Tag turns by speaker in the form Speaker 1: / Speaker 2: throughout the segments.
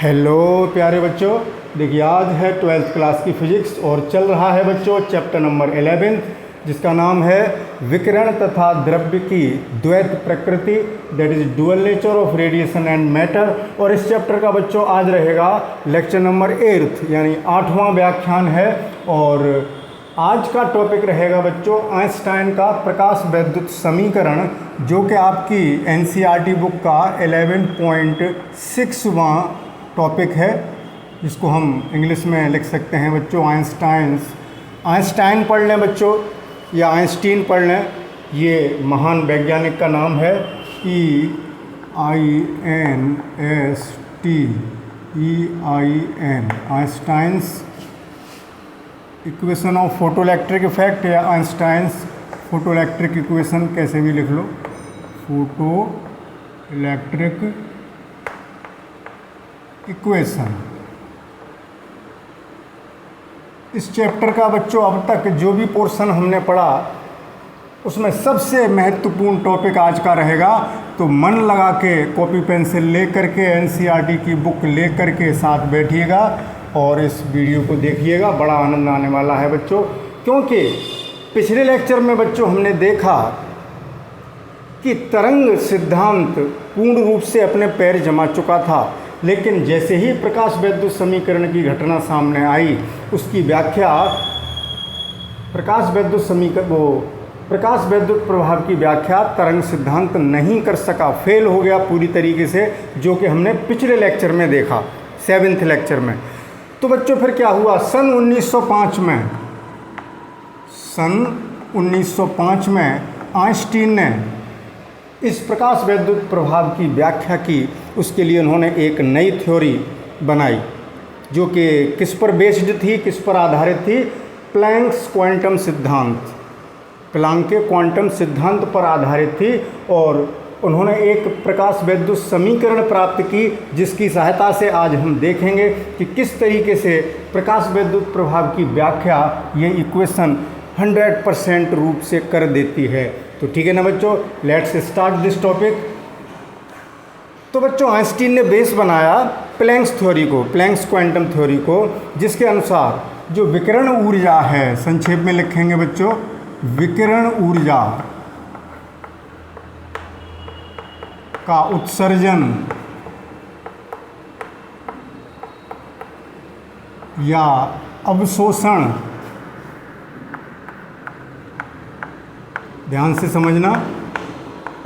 Speaker 1: Hello प्यारे बच्चों, देखिए आज है 12th क्लास की फिजिक्स और चल रहा है बच्चों चैप्टर नंबर 11 जिसका नाम है विकिरण तथा द्रव्य की द्वैत प्रकृति, that is dual nature of radiation and matter. और इस चैप्टर का बच्चों आज रहेगा लेक्चर नंबर 8 यानी 8वां व्याख्यान है। और आज का टॉपिक रहेगा बच्चों आइंस्टाइन का प्रकाश वैद्युत समीकरण, जो कि आपकी एनसीईआरटी बुक का 11.6वां टॉपिक है, जिसको हम इंग्लिश में लिख सकते हैं बच्चों आइंस्टाइन पढ़ लें बच्चों या आइंस्टीन पढ़ लें। ये महान वैज्ञानिक का नाम है EINSTEIN Einstein's equation of photo electric effect या आइंस्टाइन्स फोटो इलेक्ट्रिक इक्वेशन, कैसे भी लिख लो, फोटो इलेक्ट्रिक इक्वेशन। इस चैप्टर का बच्चों अब तक जो भी पोर्शन हमने पढ़ा उसमें सबसे महत्वपूर्ण टॉपिक आज का रहेगा। तो मन लगा के कॉपी पेंसिल ले करके एनसीईआरटी की बुक ले करके साथ बैठिएगा और इस वीडियो को देखिएगा, बड़ा आनंद आने वाला है बच्चों। क्योंकि पिछले लेक्चर में बच्चों हमने देखा कि तरंग सिद्धांत पूर्ण रूप से अपने पैर जमा चुका था, लेकिन जैसे ही प्रकाश वैद्युत समीकरण की घटना सामने आई उसकी व्याख्या प्रकाश वैद्युत प्रभाव की व्याख्या तरंग सिद्धांत नहीं कर सका, फेल हो गया पूरी तरीके से, जो कि हमने पिछले लेक्चर में देखा 7th लेक्चर में। तो बच्चों फिर क्या हुआ, सन 1905 में आइंस्टीन ने इस प्रकाश वैद्युत प्रभाव की व्याख्या की। उसके लिए उन्होंने एक नई थ्योरी बनाई जो कि किस पर बेस्ड थी, किस पर आधारित थी, प्लैंक के क्वांटम सिद्धांत पर आधारित थी। और उन्होंने एक प्रकाश वैद्युत समीकरण प्राप्त की, जिसकी सहायता से आज हम देखेंगे कि किस तरीके से प्रकाश वैद्युत प्रभाव की व्याख्या ये इक्वेशन 100% रूप से कर देती है। तो ठीक है ना बच्चों, लेट्स स्टार्ट दिस टॉपिक। तो बच्चों आइंस्टीन ने बेस बनाया प्लैंक्स क्वांटम थ्योरी को, जिसके अनुसार जो विकिरण ऊर्जा है, संक्षेप में लिखेंगे बच्चों, विकिरण ऊर्जा का उत्सर्जन या अवशोषण, ध्यान से समझना,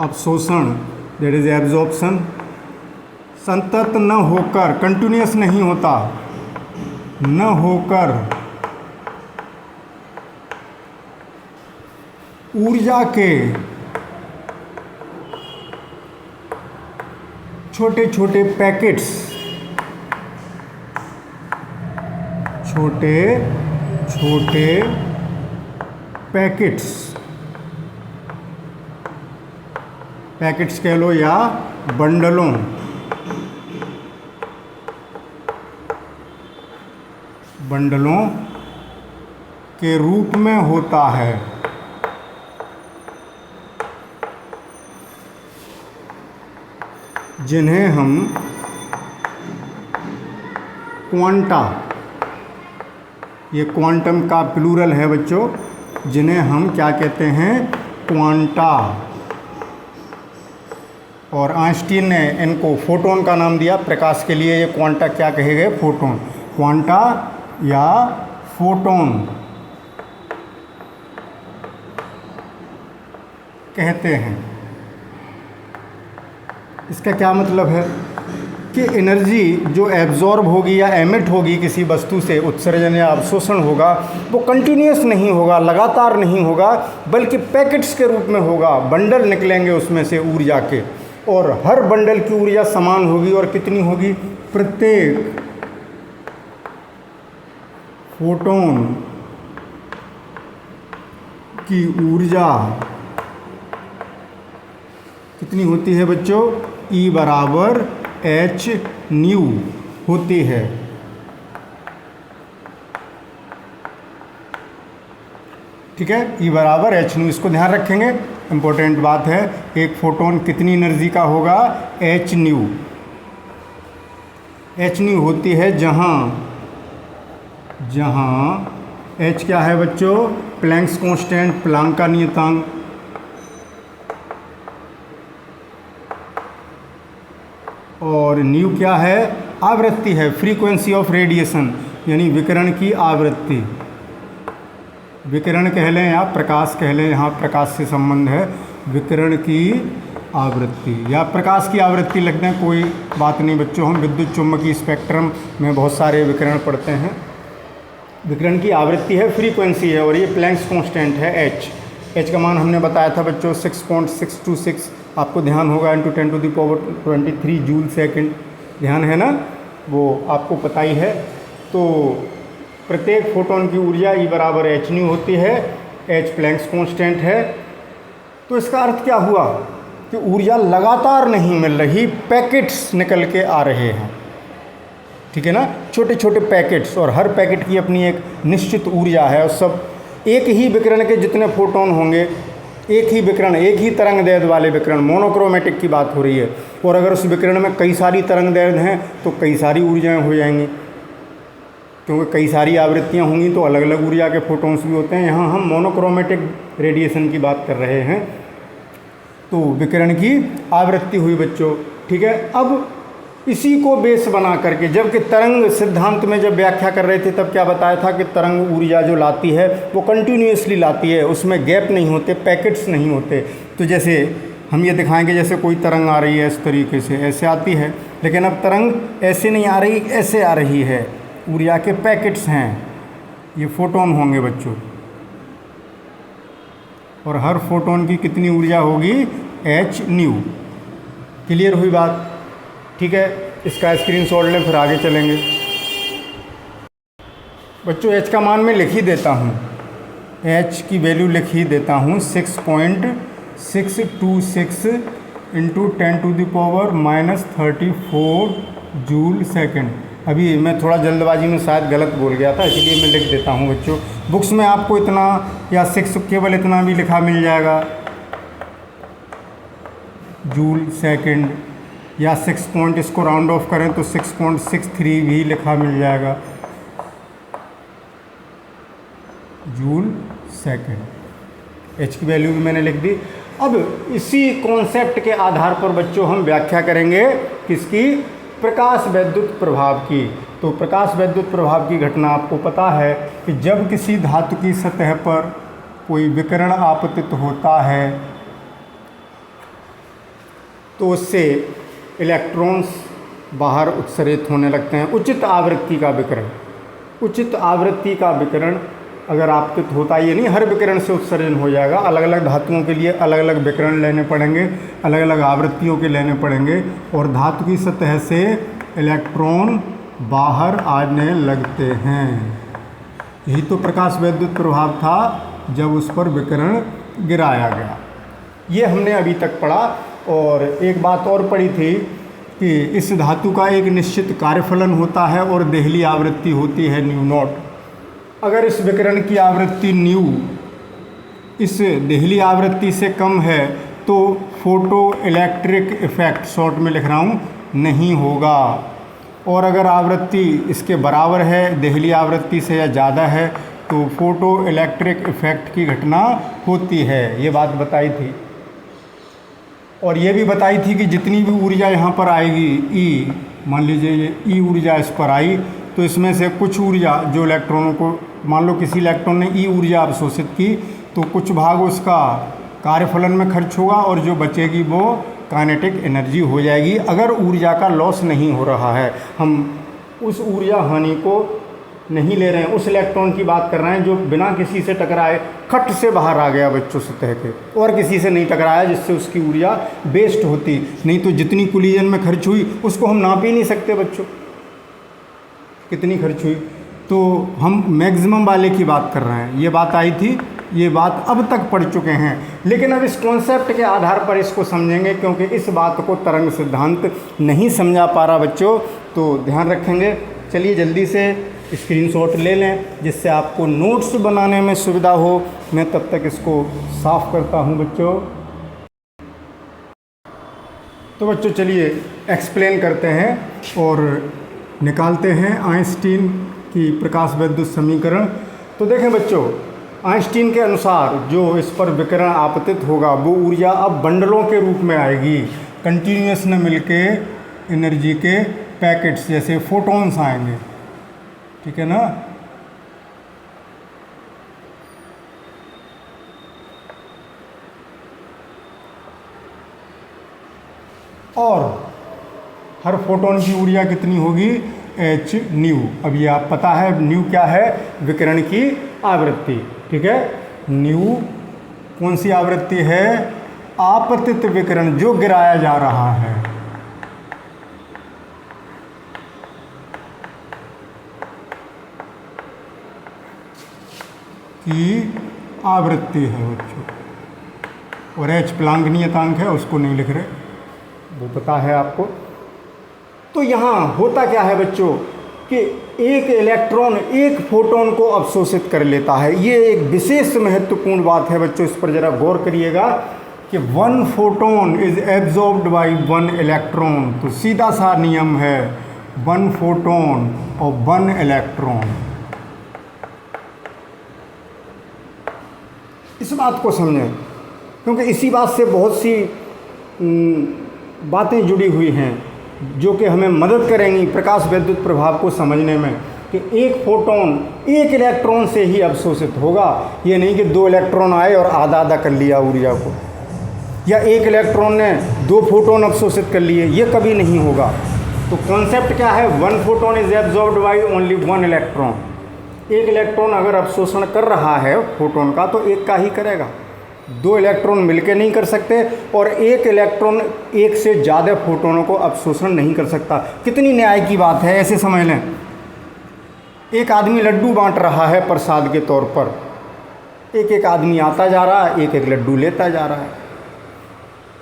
Speaker 1: अवशोषण दैट इज एब्जॉर्प्शन, संतत न होकर, कंटिन्यूअस नहीं होता, न होकर ऊर्जा के छोटे छोटे पैकेट्स कह लो या बंडलों के रूप में होता है, जिन्हें हम क्वांटा, ये क्वांटम का प्लूरल है बच्चों, जिन्हें हम क्या कहते हैं, क्वांटा। और आइंस्टीन ने इनको फोटोन का नाम दिया, प्रकाश के लिए ये क्वांटा क्या कहे गए, फोटोन, क्वांटा या फोटोन कहते हैं। इसका क्या मतलब है कि एनर्जी जो एब्जॉर्ब होगी या एमिट होगी किसी वस्तु से, उत्सर्जन या अवशोषण होगा, वो कंटिन्यूअस नहीं होगा, लगातार नहीं होगा, बल्कि पैकेट्स के रूप में होगा, बंडल निकलेंगे उसमें से ऊर्जा के, और हर बंडल की ऊर्जा समान होगी। और कितनी होगी, प्रत्येक फोटोन की ऊर्जा कितनी होती है बच्चों, E बराबर h न्यू होती है। ठीक है, E बराबर h न्यू, इसको ध्यान रखेंगे, इम्पोर्टेंट बात है। एक फोटोन कितनी एनर्जी का होगा, h न्यू। एच न्यू होती है जहाँ एच क्या है बच्चों, प्लैंक्स कांस्टेंट, प्लांक का नियतांक, और न्यू क्या है, आवृत्ति है, फ्रीक्वेंसी ऑफ रेडिएशन, यानी विकिरण की आवृत्ति। विकिरण कह लें या प्रकाश कह लें, यहाँ प्रकाश से संबंध है, विकिरण की आवृत्ति या प्रकाश की आवृत्ति लगते हैं, कोई बात नहीं बच्चों। हम विद्युत चुम्बकीय स्पेक्ट्रम में बहुत सारे विकिरण पढ़ते हैं। विकिरण की आवृत्ति है, फ्रीक्वेंसी है, और ये प्लैंक्स कांस्टेंट है एच का मान हमने बताया था बच्चों 6.626, आपको ध्यान होगा, इंटू 10⁻23 जूल सेकंड, ध्यान है ना, वो आपको पता ही है। तो प्रत्येक फोटोन की ऊर्जा E बराबर एच न्यू होती है, एच प्लैंक्स कांस्टेंट है। तो इसका अर्थ क्या हुआ कि ऊर्जा लगातार नहीं मिल रही, पैकेट्स निकल के आ रहे हैं, ठीक है ना, छोटे छोटे पैकेट्स, और हर पैकेट की अपनी एक निश्चित ऊर्जा है, और सब एक ही विकिरण के जितने फोटोन होंगे, एक ही विकिरण, एक ही तरंग दैर्ध्य वाले विकिरण, मोनोक्रोमेटिक की बात हो रही है, और अगर उस विकिरण में कई सारी तरंग दैर्ध्य हैं तो कई सारी ऊर्जाएं हो जाएंगी, क्योंकि कई सारी आवृत्तियां होंगी तो अलग अलग ऊर्जा के फोटोन्स भी होते हैं। यहाँ हम मोनोक्रोमेटिक रेडिएशन की बात कर रहे हैं। तो विकिरण की आवृत्ति हुई बच्चों, ठीक है। अब इसी को बेस बना करके, जबकि तरंग सिद्धांत में जब व्याख्या कर रहे थे तब क्या बताया था कि तरंग ऊर्जा जो लाती है वो कंटिन्यूअसली लाती है, उसमें गैप नहीं होते, पैकेट्स नहीं होते। तो जैसे हम ये दिखाएंगे, जैसे कोई तरंग आ रही है इस तरीके से, ऐसे आती है, लेकिन अब तरंग ऐसे नहीं आ रही, ऐसे आ रही है, ऊर्जा के पैकेट्स हैं, ये फोटोन होंगे बच्चों, और हर फोटोन की कितनी ऊर्जा होगी, एच न्यू। क्लियर हुई बात, ठीक है। इसका स्क्रीनशॉट लें, फिर आगे चलेंगे बच्चों। एच का मान मैं लिख ही देता हूँ, एच की वैल्यू लिख ही देता हूँ 6.626 इंटू 10⁻⁻34 जूल सेकंड। अभी मैं थोड़ा जल्दबाजी में शायद गलत बोल गया था, इसलिए मैं लिख देता हूँ बच्चों। बुक्स में आपको इतना या 6 केवल इतना भी लिखा मिल जाएगा, जूल सेकंड, या 6 पॉइंट इसको राउंड ऑफ करें तो 6.63 भी लिखा मिल जाएगा, जूल सेकंड। एच की वैल्यू भी मैंने लिख दी। अब इसी कॉन्सेप्ट के आधार पर बच्चों हम व्याख्या करेंगे किसकी, प्रकाश वैद्युत प्रभाव की। तो प्रकाश वैद्युत प्रभाव की घटना आपको पता है कि जब किसी धातु की सतह पर कोई विकिरण आपतित होता है तो उससे इलेक्ट्रॉन्स बाहर उत्सर्जित होने लगते हैं। उचित आवृत्ति का विकिरण, उचित आवृत्ति का विकिरण अगर आपतित होता है, ये नहीं हर विकिरण से उत्सर्जन हो जाएगा, अलग अलग धातुओं के लिए अलग अलग विकिरण लेने पड़ेंगे, अलग अलग आवृत्तियों के लेने पड़ेंगे, और धातु की सतह से इलेक्ट्रॉन बाहर आने लगते हैं। यही तो प्रकाश वैद्युत प्रभाव था जब उस पर विकिरण गिराया गया। ये हमने अभी तक पढ़ा। और एक बात और पढ़ी थी कि इस धातु का एक निश्चित कार्यफलन होता है और देहली आवृत्ति होती है न्यू नॉट। अगर इस विकिरण की आवृत्ति न्यू इस देहली आवृत्ति से कम है तो फोटो इलेक्ट्रिक इफेक्ट, शॉर्ट में लिख रहा हूँ, नहीं होगा। और अगर आवृत्ति इसके बराबर है, देहली आवृत्ति से या ज़्यादा है, तो फोटो इलेक्ट्रिक इफेक्ट की घटना होती है। ये बात बताई थी। और ये भी बताई थी कि जितनी भी ऊर्जा यहाँ पर आएगी ई, मान लीजिए ये ई ऊर्जा इस पर आई, तो इसमें से कुछ ऊर्जा जो इलेक्ट्रॉनों को, मान लो किसी इलेक्ट्रॉन ने ई ऊर्जा अवशोषित की तो कुछ भाग उसका कार्यफलन में खर्च होगा और जो बचेगी वो काइनेटिक एनर्जी हो जाएगी, अगर ऊर्जा का लॉस नहीं हो रहा है। हम उस ऊर्जा हानि को नहीं ले रहे हैं, उस इलेक्ट्रॉन की बात कर रहे हैं जो बिना किसी से टकराए खट से बाहर आ गया बच्चों सतह के, और किसी से नहीं टकराया जिससे उसकी ऊर्जा वेस्ट होती। नहीं तो जितनी कोलिजन में खर्च हुई उसको हम नाप ही नहीं सकते बच्चों, कितनी खर्च हुई। तो हम मैक्सिमम वाले की बात कर रहे हैं। ये बात आई थी, ये बात अब तक पढ़ चुके हैं, लेकिन अब इस कॉन्सेप्ट के आधार पर इसको समझेंगे, क्योंकि इस बात को तरंग सिद्धांत नहीं समझा पा रहा बच्चों, तो ध्यान रखेंगे। चलिए जल्दी से स्क्रीनशॉट ले लें जिससे आपको नोट्स बनाने में सुविधा हो। मैं तब तक इसको साफ़ करता हूं बच्चों। तो बच्चों चलिए एक्सप्लेन करते हैं और निकालते हैं आइंस्टीन की प्रकाश वैद्युत समीकरण। तो देखें बच्चों, आइंस्टीन के अनुसार जो इस पर विकिरण आपतित होगा वो ऊर्जा अब बंडलों के रूप में आएगी, कंटिन्यूस न मिलके एनर्जी के पैकेट्स जैसे फोटॉन्स आएंगे, ठीक है ना। और हर फोटोन की ऊर्जा कितनी होगी, एच न्यू। अब ये आप पता है न्यू क्या है, विकिरण की आवृत्ति, ठीक है। न्यू कौन सी आवृत्ति है, आपतित विकिरण जो गिराया जा रहा है, की आवृत्ति है बच्चों। और एच प्लांक नियतांक है, उसको नहीं लिख रहे, वो पता है आपको। तो यहाँ होता क्या है बच्चों कि एक इलेक्ट्रॉन एक फोटोन को अवशोषित कर लेता है। ये एक विशेष महत्वपूर्ण बात है बच्चों, इस पर ज़रा गौर करिएगा कि 1 photon is absorbed bye 1 electron. तो सीधा सा नियम है 1 फोटोन और 1 इलेक्ट्रॉन। इस बात को समझें, क्योंकि इसी बात से बहुत सी बातें जुड़ी हुई हैं जो कि हमें मदद करेंगी प्रकाश वैद्युत प्रभाव को समझने में, कि एक फोटोन एक इलेक्ट्रॉन से ही अवशोषित होगा। ये नहीं कि 2 इलेक्ट्रॉन आए और आधा आधा कर लिया ऊर्जा को, या एक इलेक्ट्रॉन ने 2 फोटोन अवशोषित कर लिए, ये कभी नहीं होगा। तो कॉन्सेप्ट क्या है, 1 photon is absorbed by only 1 electron. एक इलेक्ट्रॉन अगर अवशोषण कर रहा है फोटोन का तो एक का ही करेगा, 2 इलेक्ट्रॉन मिलके नहीं कर सकते, और एक इलेक्ट्रॉन एक से ज़्यादा फोटोनों को अवशोषण नहीं कर सकता। कितनी न्याय की बात है, ऐसे समझ लें। एक आदमी लड्डू बांट रहा है प्रसाद के तौर पर, एक एक आदमी आता जा रहा है, एक एक लड्डू लेता जा रहा है।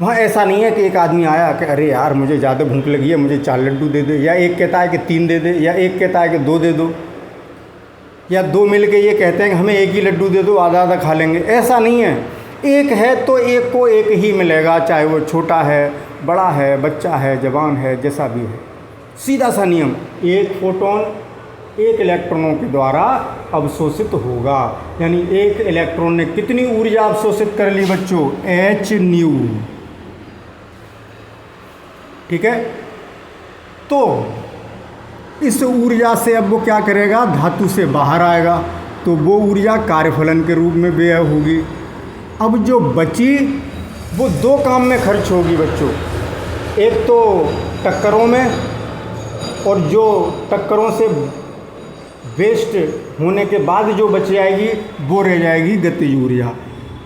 Speaker 1: वहाँ ऐसा नहीं है कि एक आदमी आया कि अरे यार मुझे ज़्यादा भूख लगी है, मुझे 4 लड्डू दे दे, या एक कहता है कि 3 दे दे, या एक कहता है कि 2 दे दो, या 2 मिल के ये कहते हैं कि हमें एक ही लड्डू दे दो, आधा आधा खा लेंगे। ऐसा नहीं है, एक है तो एक को एक ही मिलेगा, चाहे वो छोटा है, बड़ा है, बच्चा है, जवान है, जैसा भी है। सीधा सा नियम, एक फोटोन एक इलेक्ट्रॉनों के द्वारा अवशोषित होगा। यानी एक इलेक्ट्रॉन ने कितनी ऊर्जा अवशोषित कर ली बच्चों, एच न्यू, ठीक है। तो इस ऊर्जा से अब वो क्या करेगा, धातु से बाहर आएगा, तो वो ऊर्जा कार्यफलन के रूप में व्यय होगी। अब जो बची वो 2 काम में खर्च होगी बच्चों, एक तो टक्करों में, और जो टक्करों से वेस्ट होने के बाद जो बच जाएगी वो रह जाएगी गतिज ऊर्जा।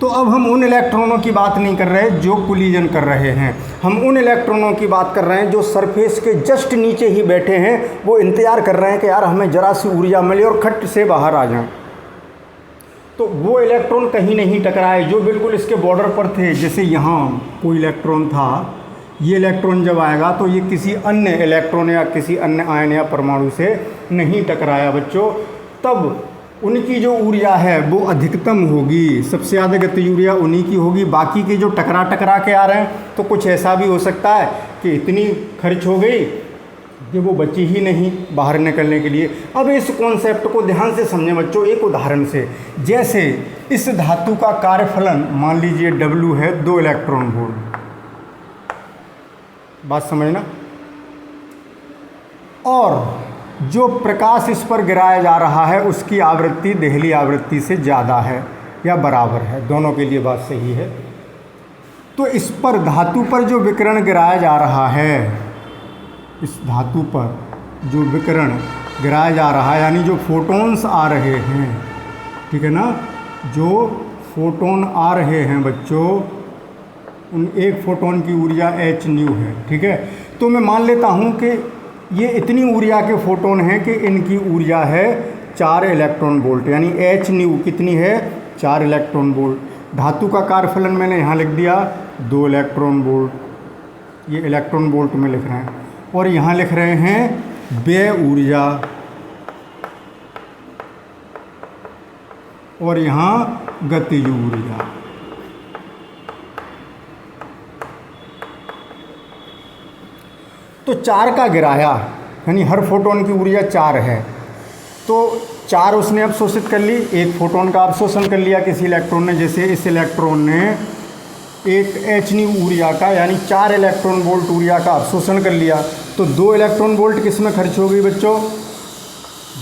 Speaker 1: तो अब हम उन इलेक्ट्रॉनों की बात नहीं कर रहे जो कोलिजन कर रहे हैं, हम उन इलेक्ट्रॉनों की बात कर रहे हैं जो सरफेस के जस्ट नीचे ही बैठे हैं। वो इंतज़ार कर रहे हैं कि यार हमें ज़रा सी ऊर्जा मिले और खट से बाहर आ जाएं। तो वो इलेक्ट्रॉन कहीं नहीं टकराए जो बिल्कुल इसके बॉर्डर पर थे। जैसे यहाँ कोई इलेक्ट्रॉन था, ये इलेक्ट्रॉन जब आएगा तो ये किसी अन्य इलेक्ट्रॉन या किसी अन्य आयन या परमाणु से नहीं टकराया बच्चों। तब उनकी जो ऊर्जा है वो अधिकतम होगी, सबसे ज़्यादा गतिज ऊर्जा उन्हीं की होगी। बाकी के जो टकरा के आ रहे हैं तो कुछ ऐसा भी हो सकता है कि इतनी खर्च हो गई कि वो बची ही नहीं बाहर निकलने के लिए। अब इस कॉन्सेप्ट को ध्यान से समझें बच्चों, एक उदाहरण से। जैसे इस धातु का कार्यफलन मान लीजिए W है, 2 इलेक्ट्रॉन वोल्ट, बात समझना। और जो प्रकाश इस पर गिराया जा रहा है उसकी आवृत्ति देहली आवृत्ति से ज़्यादा है या बराबर है, दोनों के लिए बात सही है। तो इस पर धातु पर जो विकिरण गिराया जा रहा है, इस धातु पर जो विकिरण गिराया जा रहा है, यानी जो फोटॉन्स आ रहे हैं, ठीक है ना, जो फोटोन आ रहे हैं बच्चों, उन एक फोटोन की ऊर्जा एच न्यू है, ठीक है। तो मैं मान लेता हूँ कि ये इतनी ऊर्जा के फोटोन हैं कि इनकी ऊर्जा है 4 इलेक्ट्रॉन वोल्ट, यानी एच न्यू कितनी है, 4 इलेक्ट्रॉन वोल्ट। धातु का कार्यफलन मैंने यहाँ लिख दिया 2 इलेक्ट्रॉन वोल्ट, ये इलेक्ट्रॉन वोल्ट में लिख रहे हैं। और यहाँ लिख रहे हैं व्यय ऊर्जा, और यहाँ गतिज ऊर्जा। तो 4 का गिराया यानी हर फोटोन की ऊर्जा 4 है। तो 4 उसने अवशोषित कर ली, एक फोटोन का अवशोषण कर लिया किसी इलेक्ट्रॉन ने। जैसे इस इलेक्ट्रॉन ने एक hν ऊर्जा का यानी 4 इलेक्ट्रॉन वोल्ट ऊर्जा का अवशोषण कर लिया, तो 2 इलेक्ट्रॉन वोल्ट किस में खर्च हो गई बच्चों?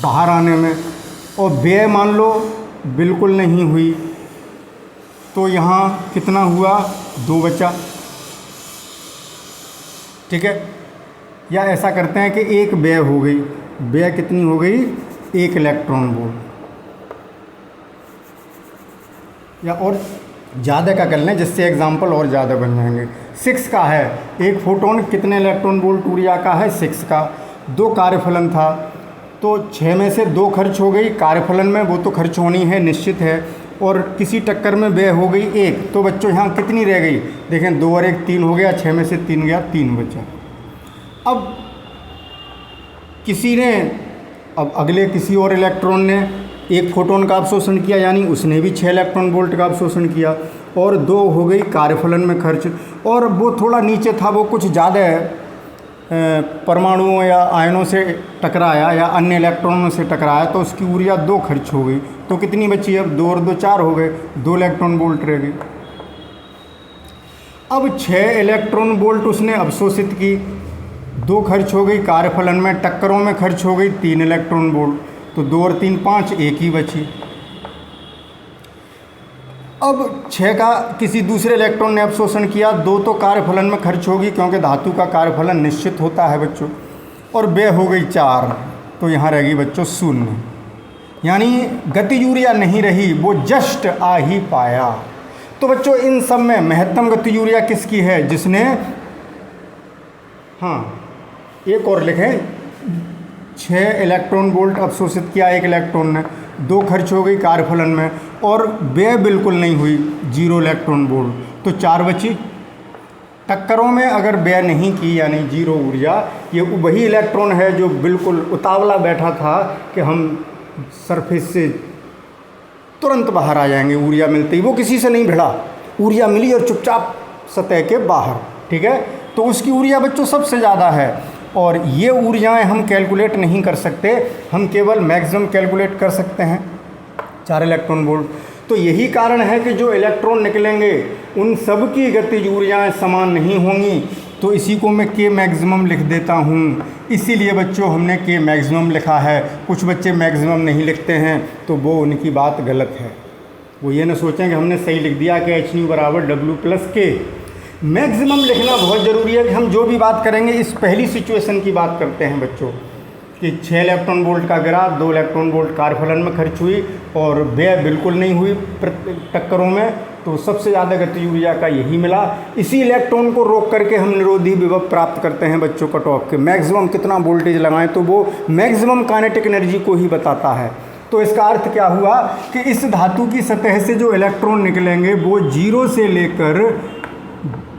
Speaker 1: बाहर आने में। और व्यय मान लो बिल्कुल नहीं हुई, तो यहाँ कितना हुआ? 2 बचा। ठीक है, या ऐसा करते हैं कि एक व्यय हो गई। व्यय कितनी हो गई? 1 इलेक्ट्रॉन वोल्ट। या और ज़्यादा का कर लें जिससे एग्जाम्पल और ज़्यादा बन जाएंगे। 6 का है, एक फोटोन कितने इलेक्ट्रॉन वोल्ट ऊर्जा का है? 6 का। 2 कार्यफलन था, तो 6 में से 2 खर्च हो गई कार्यफलन में, वो तो खर्च होनी है, निश्चित है। और किसी टक्कर में व्यय हो गई 1, तो बच्चों यहाँ कितनी रह गई? देखें 2 और 1 3 हो गया, 6 में से 3 गया, 3 बचा। अब किसी ने, अब अगले किसी और इलेक्ट्रॉन ने एक फोटोन का अवशोषण किया, यानी उसने भी 6 इलेक्ट्रॉन वोल्ट का अवशोषण किया, और 2 हो गई कार्यफलन में खर्च। और वो थोड़ा नीचे था, वो कुछ ज़्यादा परमाणुओं या आयनों से टकराया या अन्य इलेक्ट्रॉनों से टकराया, तो उसकी ऊर्जा 2 खर्च हो गई। तो कितनी बची? अब 2 और 2 4 हो गए, 2 इलेक्ट्रॉन वोल्ट रह गई। अब 6 इलेक्ट्रॉन वोल्ट उसने अवशोषित की, 2 खर्च हो गई कार्यफलन में, टक्करों में खर्च हो गई 3 इलेक्ट्रॉन वोल्ट, तो 2 और 3 5, 1 ही बची। अब 6 का किसी दूसरे इलेक्ट्रॉन ने अवशोषण किया, 2 तो कार्यफलन में खर्च होगी क्योंकि धातु का कार्यफलन निश्चित होता है बच्चों, और व्यय हो गई 4, तो यहाँ रहेगी बच्चों 0। यानी गतिज ऊर्जा नहीं रही, वो जस्ट आ ही पाया। तो बच्चों इन सब में महत्तम गतिज ऊर्जा किसकी है? जिसने, हाँ एक और लिखें, 6 इलेक्ट्रॉन वोल्ट अवशोषित किया एक इलेक्ट्रॉन ने, 2 खर्च हो गई कार्यफलन में, और व्यय बिल्कुल नहीं हुई, 0 इलेक्ट्रॉन वोल्ट, तो 4 बची। टक्करों में अगर व्यय नहीं की यानी 0 ऊर्जा, ये वही इलेक्ट्रॉन है जो बिल्कुल उतावला बैठा था कि हम सरफेस से तुरंत बाहर आ जाएंगे ऊर्जा मिलती ही, वो किसी से नहीं भिड़ा, ऊर्जा मिली और चुपचाप सतह के बाहर। ठीक है, तो उसकी ऊर्जा बच्चों सबसे ज़्यादा है। और ये ऊर्जाएं हम कैलकुलेट नहीं कर सकते, हम केवल मैक्सिमम कैलकुलेट कर सकते हैं, 4 इलेक्ट्रॉन वोल्ट। तो यही कारण है कि जो इलेक्ट्रॉन निकलेंगे उन सब की गतिज ऊर्जाएं समान नहीं होंगी। तो इसी को मैं के मैक्सिमम लिख देता हूँ, इसीलिए बच्चों हमने के मैक्सिमम लिखा है। कुछ बच्चे मैक्सिमम नहीं लिखते हैं, तो वो उनकी बात गलत है, वो ये ना सोचें कि हमने सही लिख दिया कि hν बराबर W+K। मैक्सिमम लिखना बहुत ज़रूरी है कि हम जो भी बात करेंगे इस पहली सिचुएशन की बात करते हैं बच्चों, कि 6 इलेक्ट्रॉन वोल्ट का गिरा, 2 इलेक्ट्रॉन वोल्ट कार्यफलन में खर्च हुई और व्यय बिल्कुल नहीं हुई टक्करों में, तो सबसे ज़्यादा गतिज ऊर्जा का यही मिला। इसी इलेक्ट्रॉन को रोक करके हम निरोधी विभव प्राप्त करते हैं बच्चों कट ऑफ के। मैक्सिमम कितना वोल्टेज लगाएं तो वो मैक्सिमम काइनेटिक एनर्जी को ही बताता है। तो इसका अर्थ क्या हुआ कि इस धातु की सतह से जो इलेक्ट्रॉन निकलेंगे वो 0 से लेकर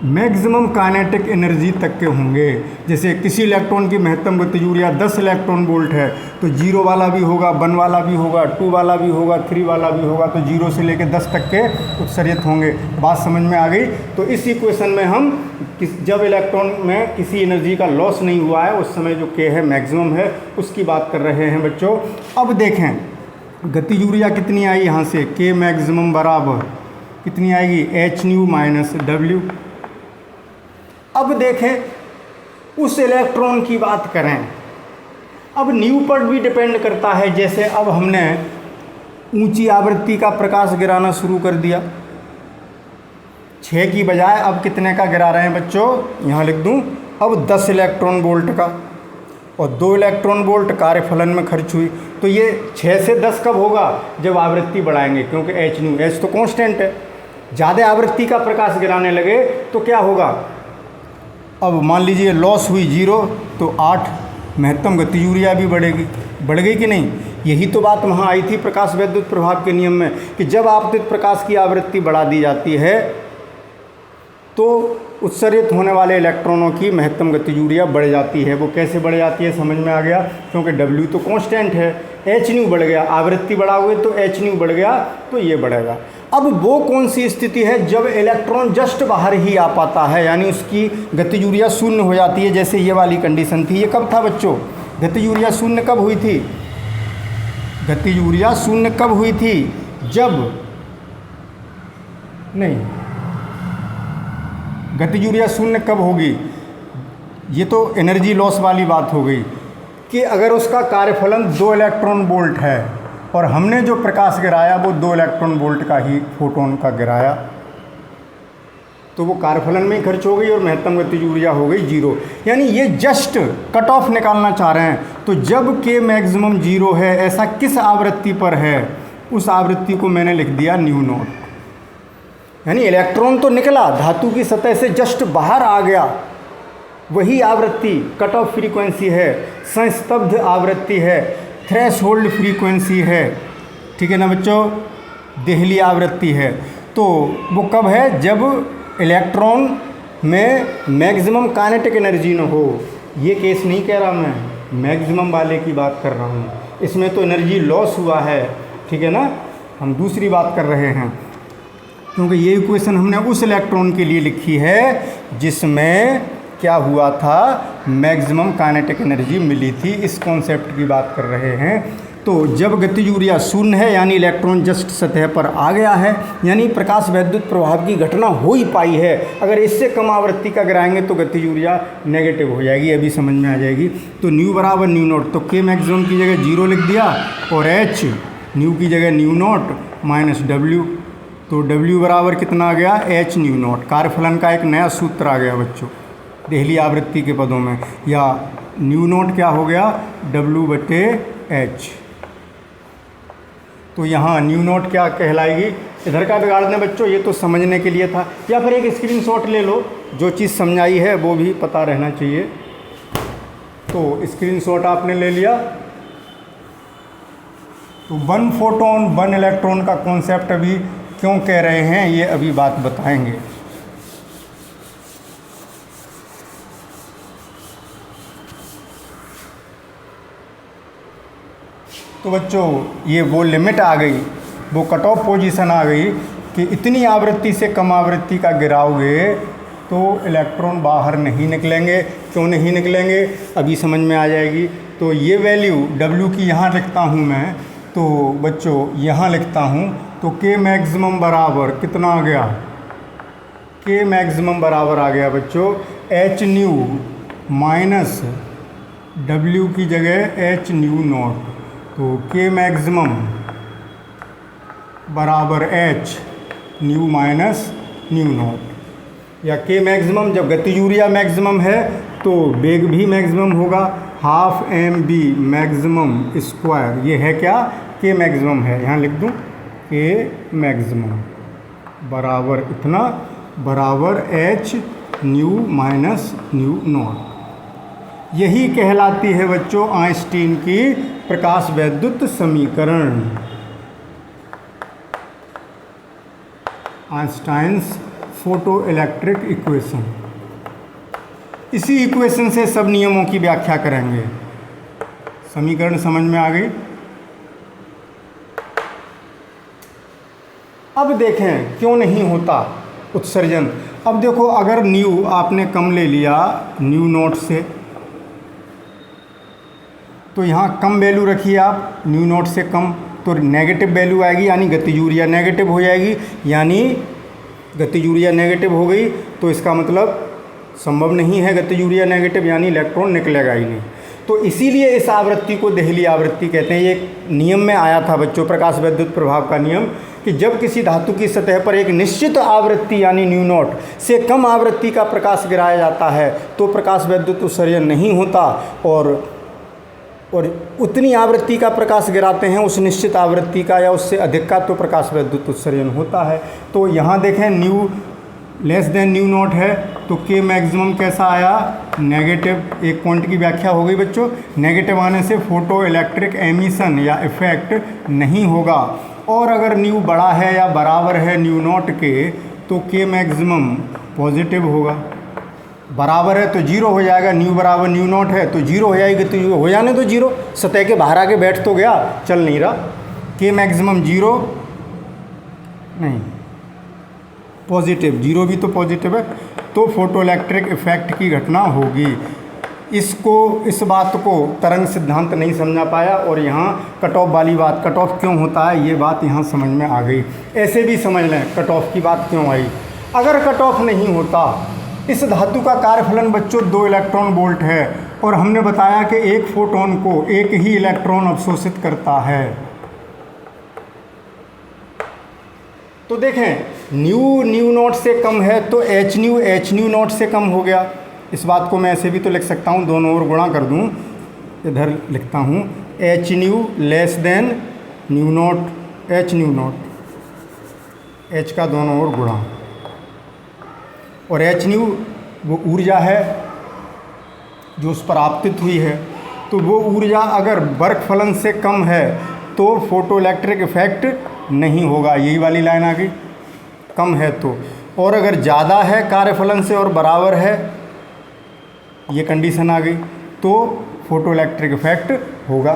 Speaker 1: मैक्सिमम काइनेटिक एनर्जी तक के होंगे। जैसे किसी इलेक्ट्रॉन की महत्तम गतिज ऊर्जा 10 इलेक्ट्रॉन वोल्ट है, तो 0 वाला भी होगा, 1 वाला भी होगा, 2 वाला भी होगा, 3 वाला भी होगा, तो 0 से लेकर 10 तक के उत्सर्जित होंगे। बात समझ में आ गई? तो इस इक्वेशन में हम जब इलेक्ट्रॉन में किसी एनर्जी का लॉस नहीं हुआ है उस समय जो के है मैक्सिमम है उसकी बात कर रहे हैं बच्चों। अब देखें गतिज ऊर्जा कितनी आई यहाँ से, के मैक्सिमम बराबर कितनी आएगी, hν - W। अब देखें उस इलेक्ट्रॉन की बात करें, अब न्यू पर भी डिपेंड करता है। जैसे अब हमने ऊंची आवृत्ति का प्रकाश गिराना शुरू कर दिया, 6 की बजाय अब कितने का गिरा रहे हैं बच्चों, यहाँ लिख दूँ, अब 10 इलेक्ट्रॉन वोल्ट का, और 2 इलेक्ट्रॉन वोल्ट कार्यफलन में खर्च हुई। तो ये 6 से 10 कब होगा, जब आवृत्ति बढ़ाएंगे, क्योंकि hν तो कांस्टेंट है। ज़्यादा आवृत्ति का प्रकाश गिराने लगे तो क्या होगा, अब मान लीजिए लॉस हुई 0, तो 8 महत्तम गतिज ऊर्जा भी बढ़ेगी। बढ़ गई कि नहीं? यही तो बात वहाँ आई थी प्रकाश वैद्युत प्रभाव के नियम में, कि जब आपतित प्रकाश की आवृत्ति बढ़ा दी जाती है तो उत्सर्जित होने वाले इलेक्ट्रॉनों की महत्तम गतिज ऊर्जा बढ़ जाती है। वो कैसे बढ़ जाती है समझ में आ गया, क्योंकि W तो कांस्टेंट है, hν बढ़ गया, आवृत्ति बढ़ाओगे तो hν बढ़ गया, तो ये बढ़ेगा। अब वो कौन सी स्थिति है जब इलेक्ट्रॉन जस्ट बाहर ही आ पाता है, यानी उसकी गतिज ऊर्जा 0 हो जाती है, जैसे ये वाली कंडीशन थी। ये कब था बच्चों, गतिज ऊर्जा शून्य कब हुई थी? गतिज ऊर्जा शून्य कब हुई थी? जब नहीं, गतिज ऊर्जा शून्य कब होगी? ये तो एनर्जी लॉस वाली बात हो गई कि अगर उसका कार्यफलन 2 इलेक्ट्रॉन वोल्ट है और हमने जो प्रकाश गिराया वो 2 इलेक्ट्रॉन वोल्ट का ही फोटोन का गिराया, तो वो कार्यफलन में ही खर्च हो गई और महत्तम गतिज ऊर्जा हो गई 0। यानी ये जस्ट कट ऑफ निकालना चाह रहे हैं। तो जब के मैक्सिमम 0 है, ऐसा किस आवृत्ति पर है? उस आवृत्ति को मैंने लिख दिया न्यू नॉट। यानी इलेक्ट्रॉन तो निकला, धातु की सतह से जस्ट बाहर आ गया, वही आवृत्ति कट ऑफ फ्रीक्वेंसी है, संस्तब्ध आवृत्ति है, थ्रेशोल्ड फ्रीक्वेंसी है, ठीक है ना बच्चों, देहली आवृत्ति है। तो वो कब है? जब इलेक्ट्रॉन में मैक्सिमम काइनेटिक एनर्जी न हो। ये केस नहीं कह रहा मैं, मैक्सिमम वाले की बात कर रहा हूँ। इसमें तो एनर्जी लॉस हुआ है, ठीक है ना, हम दूसरी बात कर रहे हैं, क्योंकि ये इक्वेशन हमने उस इलेक्ट्रॉन के लिए लिखी है जिसमें क्या हुआ था, मैक्सिमम काइनेटिक एनर्जी मिली थी। इस कॉन्सेप्ट की बात कर रहे हैं। तो जब गतिज ऊर्जा शून्य है, यानी इलेक्ट्रॉन जस्ट सतह पर आ गया है, यानी प्रकाश वैद्युत प्रभाव की घटना हो ही पाई है। अगर इससे कम आवृत्ति का गिराएंगे तो गतिज ऊर्जा नेगेटिव हो जाएगी, अभी समझ में आ जाएगी। तो न्यू बराबर न्यू नॉट, तो के मैक्सिमम की जगह 0 लिख दिया और एच न्यू की जगह न्यू नॉट माइनस डब्ल्यू। तो डब्ल्यू बराबर कितना आ गया? H new not. कार्यफलन का एक नया सूत्र आ गया बच्चों देहली आवृत्ति के पदों में, या न्यू नॉट क्या हो गया? W/H। तो यहाँ न्यू नॉट क्या कहलाएगी? इधर का बिगाड़ दें बच्चों, ये तो समझने के लिए था। या फिर एक स्क्रीनशॉट ले लो, जो चीज़ समझाई है वो भी पता रहना चाहिए। तो स्क्रीनशॉट आपने ले लिया। तो 1 फोटोन 1 इलेक्ट्रॉन का कॉन्सेप्ट अभी क्यों कह रहे हैं, ये अभी बात बताएंगे। तो बच्चों ये वो लिमिट आ गई, वो कट ऑफ पोजीशन आ गई कि इतनी आवृत्ति से कम आवृत्ति का गिराओगे तो इलेक्ट्रॉन बाहर नहीं निकलेंगे। क्यों नहीं निकलेंगे अभी समझ में आ जाएगी। तो ये वैल्यू W की यहाँ लिखता हूँ मैं, तो बच्चों यहाँ लिखता हूँ, तो के मैक्सिमम बराबर कितना आ गया? के मैक्सिमम बराबर आ गया बच्चों एच न्यू माइनस W की जगह एच न्यू नॉट। तो के मैक्सिमम बराबर H new minus new not, या के मैक्सिमम जब गतिज ऊर्जा मैक्सिमम है तो वेग भी मैक्सिमम होगा, हाफ mv मैक्सिमम स्क्वायर। ये है क्या? के मैक्सिमम है, यहाँ लिख दूँ के मैक्सिमम बराबर इतना, बराबर H new minus new not. यही कहलाती है बच्चों आइंस्टीन की प्रकाश वैद्युत समीकरण, आइंस्टाइन्स फोटो इलेक्ट्रिक इक्वेशन। इसी इक्वेशन से सब नियमों की व्याख्या करेंगे। समीकरण समझ में आ गई? अब देखें क्यों नहीं होता उत्सर्जन। अब देखो, अगर न्यू आपने कम ले लिया न्यू नॉट से, तो यहाँ कम वैल्यू रखिए आप, न्यू नॉट से कम, तो नेगेटिव वैल्यू आएगी, यानी गतिज ऊर्जा नेगेटिव हो जाएगी। यानी गतिज ऊर्जा नेगेटिव हो गई तो इसका मतलब संभव नहीं है गतिज ऊर्जा नेगेटिव, यानी इलेक्ट्रॉन निकलेगा ही नहीं। तो इसीलिए इस आवृत्ति को देहली आवृत्ति कहते हैं। ये एक नियम में आया था बच्चों, प्रकाश वैद्युत प्रभाव का नियम, कि जब किसी धातु की सतह पर एक निश्चित आवृत्ति यानी न्यू नॉट से कम आवृत्ति का प्रकाश गिराया जाता है तो प्रकाश वैद्युत उत्सर्जन नहीं होता, और उतनी आवृत्ति का प्रकाश गिराते हैं उस निश्चित आवृत्ति का या उससे अधिक का तो प्रकाश वैद्युत उत्सर्जन होता है। तो यहाँ देखें new less than new not है तो के मैक्सिमम कैसा आया? नेगेटिव। एक पॉइंट की व्याख्या हो गई बच्चों, नेगेटिव आने से फोटो इलेक्ट्रिक एमिशन या इफेक्ट नहीं होगा। और अगर न्यू बड़ा है या बराबर है न्यू नॉट के तो के मैक्सिमम पॉजिटिव होगा। बराबर है तो 0 हो जाएगा, न्यू बराबर न्यू नॉट है तो 0 हो जाएगी, तो हो जाने तो 0, सतह के बाहर आके बैठ तो गया, चल नहीं रहा। के मैक्सिमम 0 नहीं, पॉजिटिव, 0 भी तो पॉजिटिव है, तो फोटो इलेक्ट्रिक इफेक्ट की घटना होगी। इस बात को तरंग सिद्धांत नहीं समझा पाया और यहाँ कट ऑफ वाली बात, कट ऑफ क्यों होता है ये बात यहाँ समझ में आ गई। ऐसे भी समझ लें कट ऑफ की बात क्यों आई। अगर कट ऑफ नहीं होता, इस धातु का कार्यफलन बच्चों 2 इलेक्ट्रॉन वोल्ट है और हमने बताया कि एक फोटोन को एक ही इलेक्ट्रॉन अवशोषित करता है। तो देखें न्यू नॉट से कम है तो एच न्यू नॉट से कम हो गया। इस बात को मैं ऐसे भी तो लिख सकता हूँ, दोनों ओर गुणा कर दूँ। इधर लिखता हूँ H new less than new not, H new not, H का दोनों ओर गुणा। और एच न्यू वो ऊर्जा है जो उस पर आपतित हुई है, तो वो ऊर्जा अगर वर्क फलन से कम है तो फोटो इलेक्ट्रिक इफेक्ट नहीं होगा। यही वाली लाइन आ गई, कम है तो। और अगर ज़्यादा है कार्यफलन से और बराबर है, ये कंडीशन आ गई, तो फोटो इलेक्ट्रिक इफेक्ट होगा।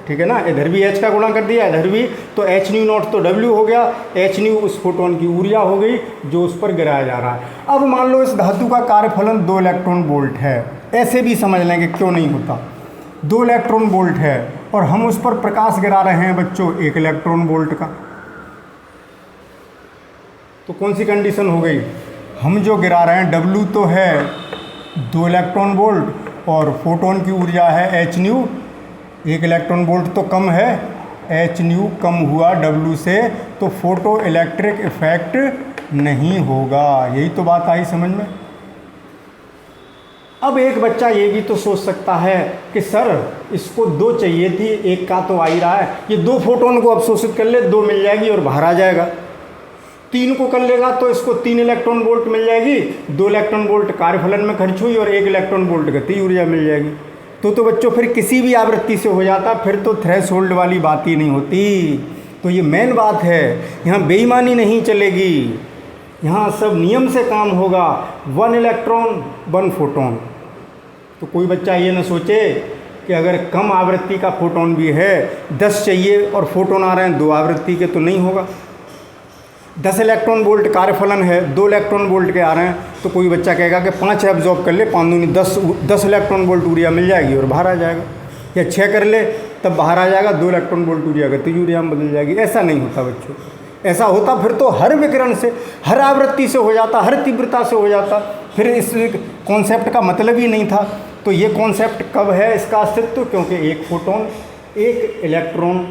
Speaker 1: ठीक है ना। इधर भी एच का गुणा कर दिया, इधर भी, तो एच न्यू नॉट तो डब्ल्यू हो गया, एच न्यू उस फोटोन की ऊर्जा हो गई जो उस पर गिराया जा रहा है। अब मान लो इस धातु का कार्यफलन 2 इलेक्ट्रॉन वोल्ट है, ऐसे भी समझ लेंगे क्यों नहीं होता। 2 इलेक्ट्रॉन वोल्ट है और हम उस पर प्रकाश गिरा रहे हैं बच्चों 1 इलेक्ट्रॉन वोल्ट का, तो कौन सी कंडीशन हो गई। हम जो गिरा रहे हैं डब्ल्यू तो है 2 इलेक्ट्रॉन वोल्ट और फोटोन की ऊर्जा है एच न्यू, 1 इलेक्ट्रॉन वोल्ट तो कम है, एच न्यू कम हुआ डब्ल्यू से, तो फोटो इलेक्ट्रिक इफेक्ट नहीं होगा। यही तो बात आई समझ में। अब एक बच्चा ये भी तो सोच सकता है कि सर इसको 2 चाहिए थी, 1 का तो आ ही रहा है, ये 2 फोटोन को अवशोषित कर ले, 2 मिल जाएगी और बाहर आ जाएगा। 3 को कर लेगा तो इसको 3 इलेक्ट्रॉन वोल्ट मिल जाएगी, 2 इलेक्ट्रॉन वोल्ट कार्यफलन में खर्च हुई और 1 इलेक्ट्रॉन वोल्ट गति ऊर्जा मिल जाएगी। तो बच्चों फिर किसी भी आवृत्ति से हो जाता, फिर तो थ्रेशोल्ड वाली बात ही नहीं होती। तो ये मेन बात है, यहाँ बेईमानी नहीं चलेगी, यहाँ सब नियम से काम होगा। 1 इलेक्ट्रॉन 1 फोटोन। तो कोई बच्चा ये ना सोचे कि अगर कम आवृत्ति का फोटोन भी है, 10 चाहिए और फोटोन आ रहे हैं 2 आवृत्ति के, तो नहीं होगा। 10 इलेक्ट्रॉन वोल्ट कार्यफलन है, 2 इलेक्ट्रॉन वोल्ट के आ रहे हैं, तो कोई बच्चा कहेगा कि 5 एब्जॉर्ब कर ले, 5 दूनी 10 इलेक्ट्रॉन वोल्ट ऊर्जा मिल जाएगी और बाहर आ जाएगा। या 6 कर ले तब बाहर आ जाएगा, 2 इलेक्ट्रॉन वोल्ट ऊर्जा गतिज ऊर्जा में बदल जाएगी। ऐसा नहीं होता बच्चों। ऐसा होता फिर तो हर विकिरण से, हर आवृत्ति से हो जाता, हर तीव्रता से हो जाता, फिर इस कॉन्सेप्ट का मतलब ही नहीं था। तो ये कॉन्सेप्ट कब है इसका अस्तित्व, क्योंकि एक फोटोन 1 इलेक्ट्रॉन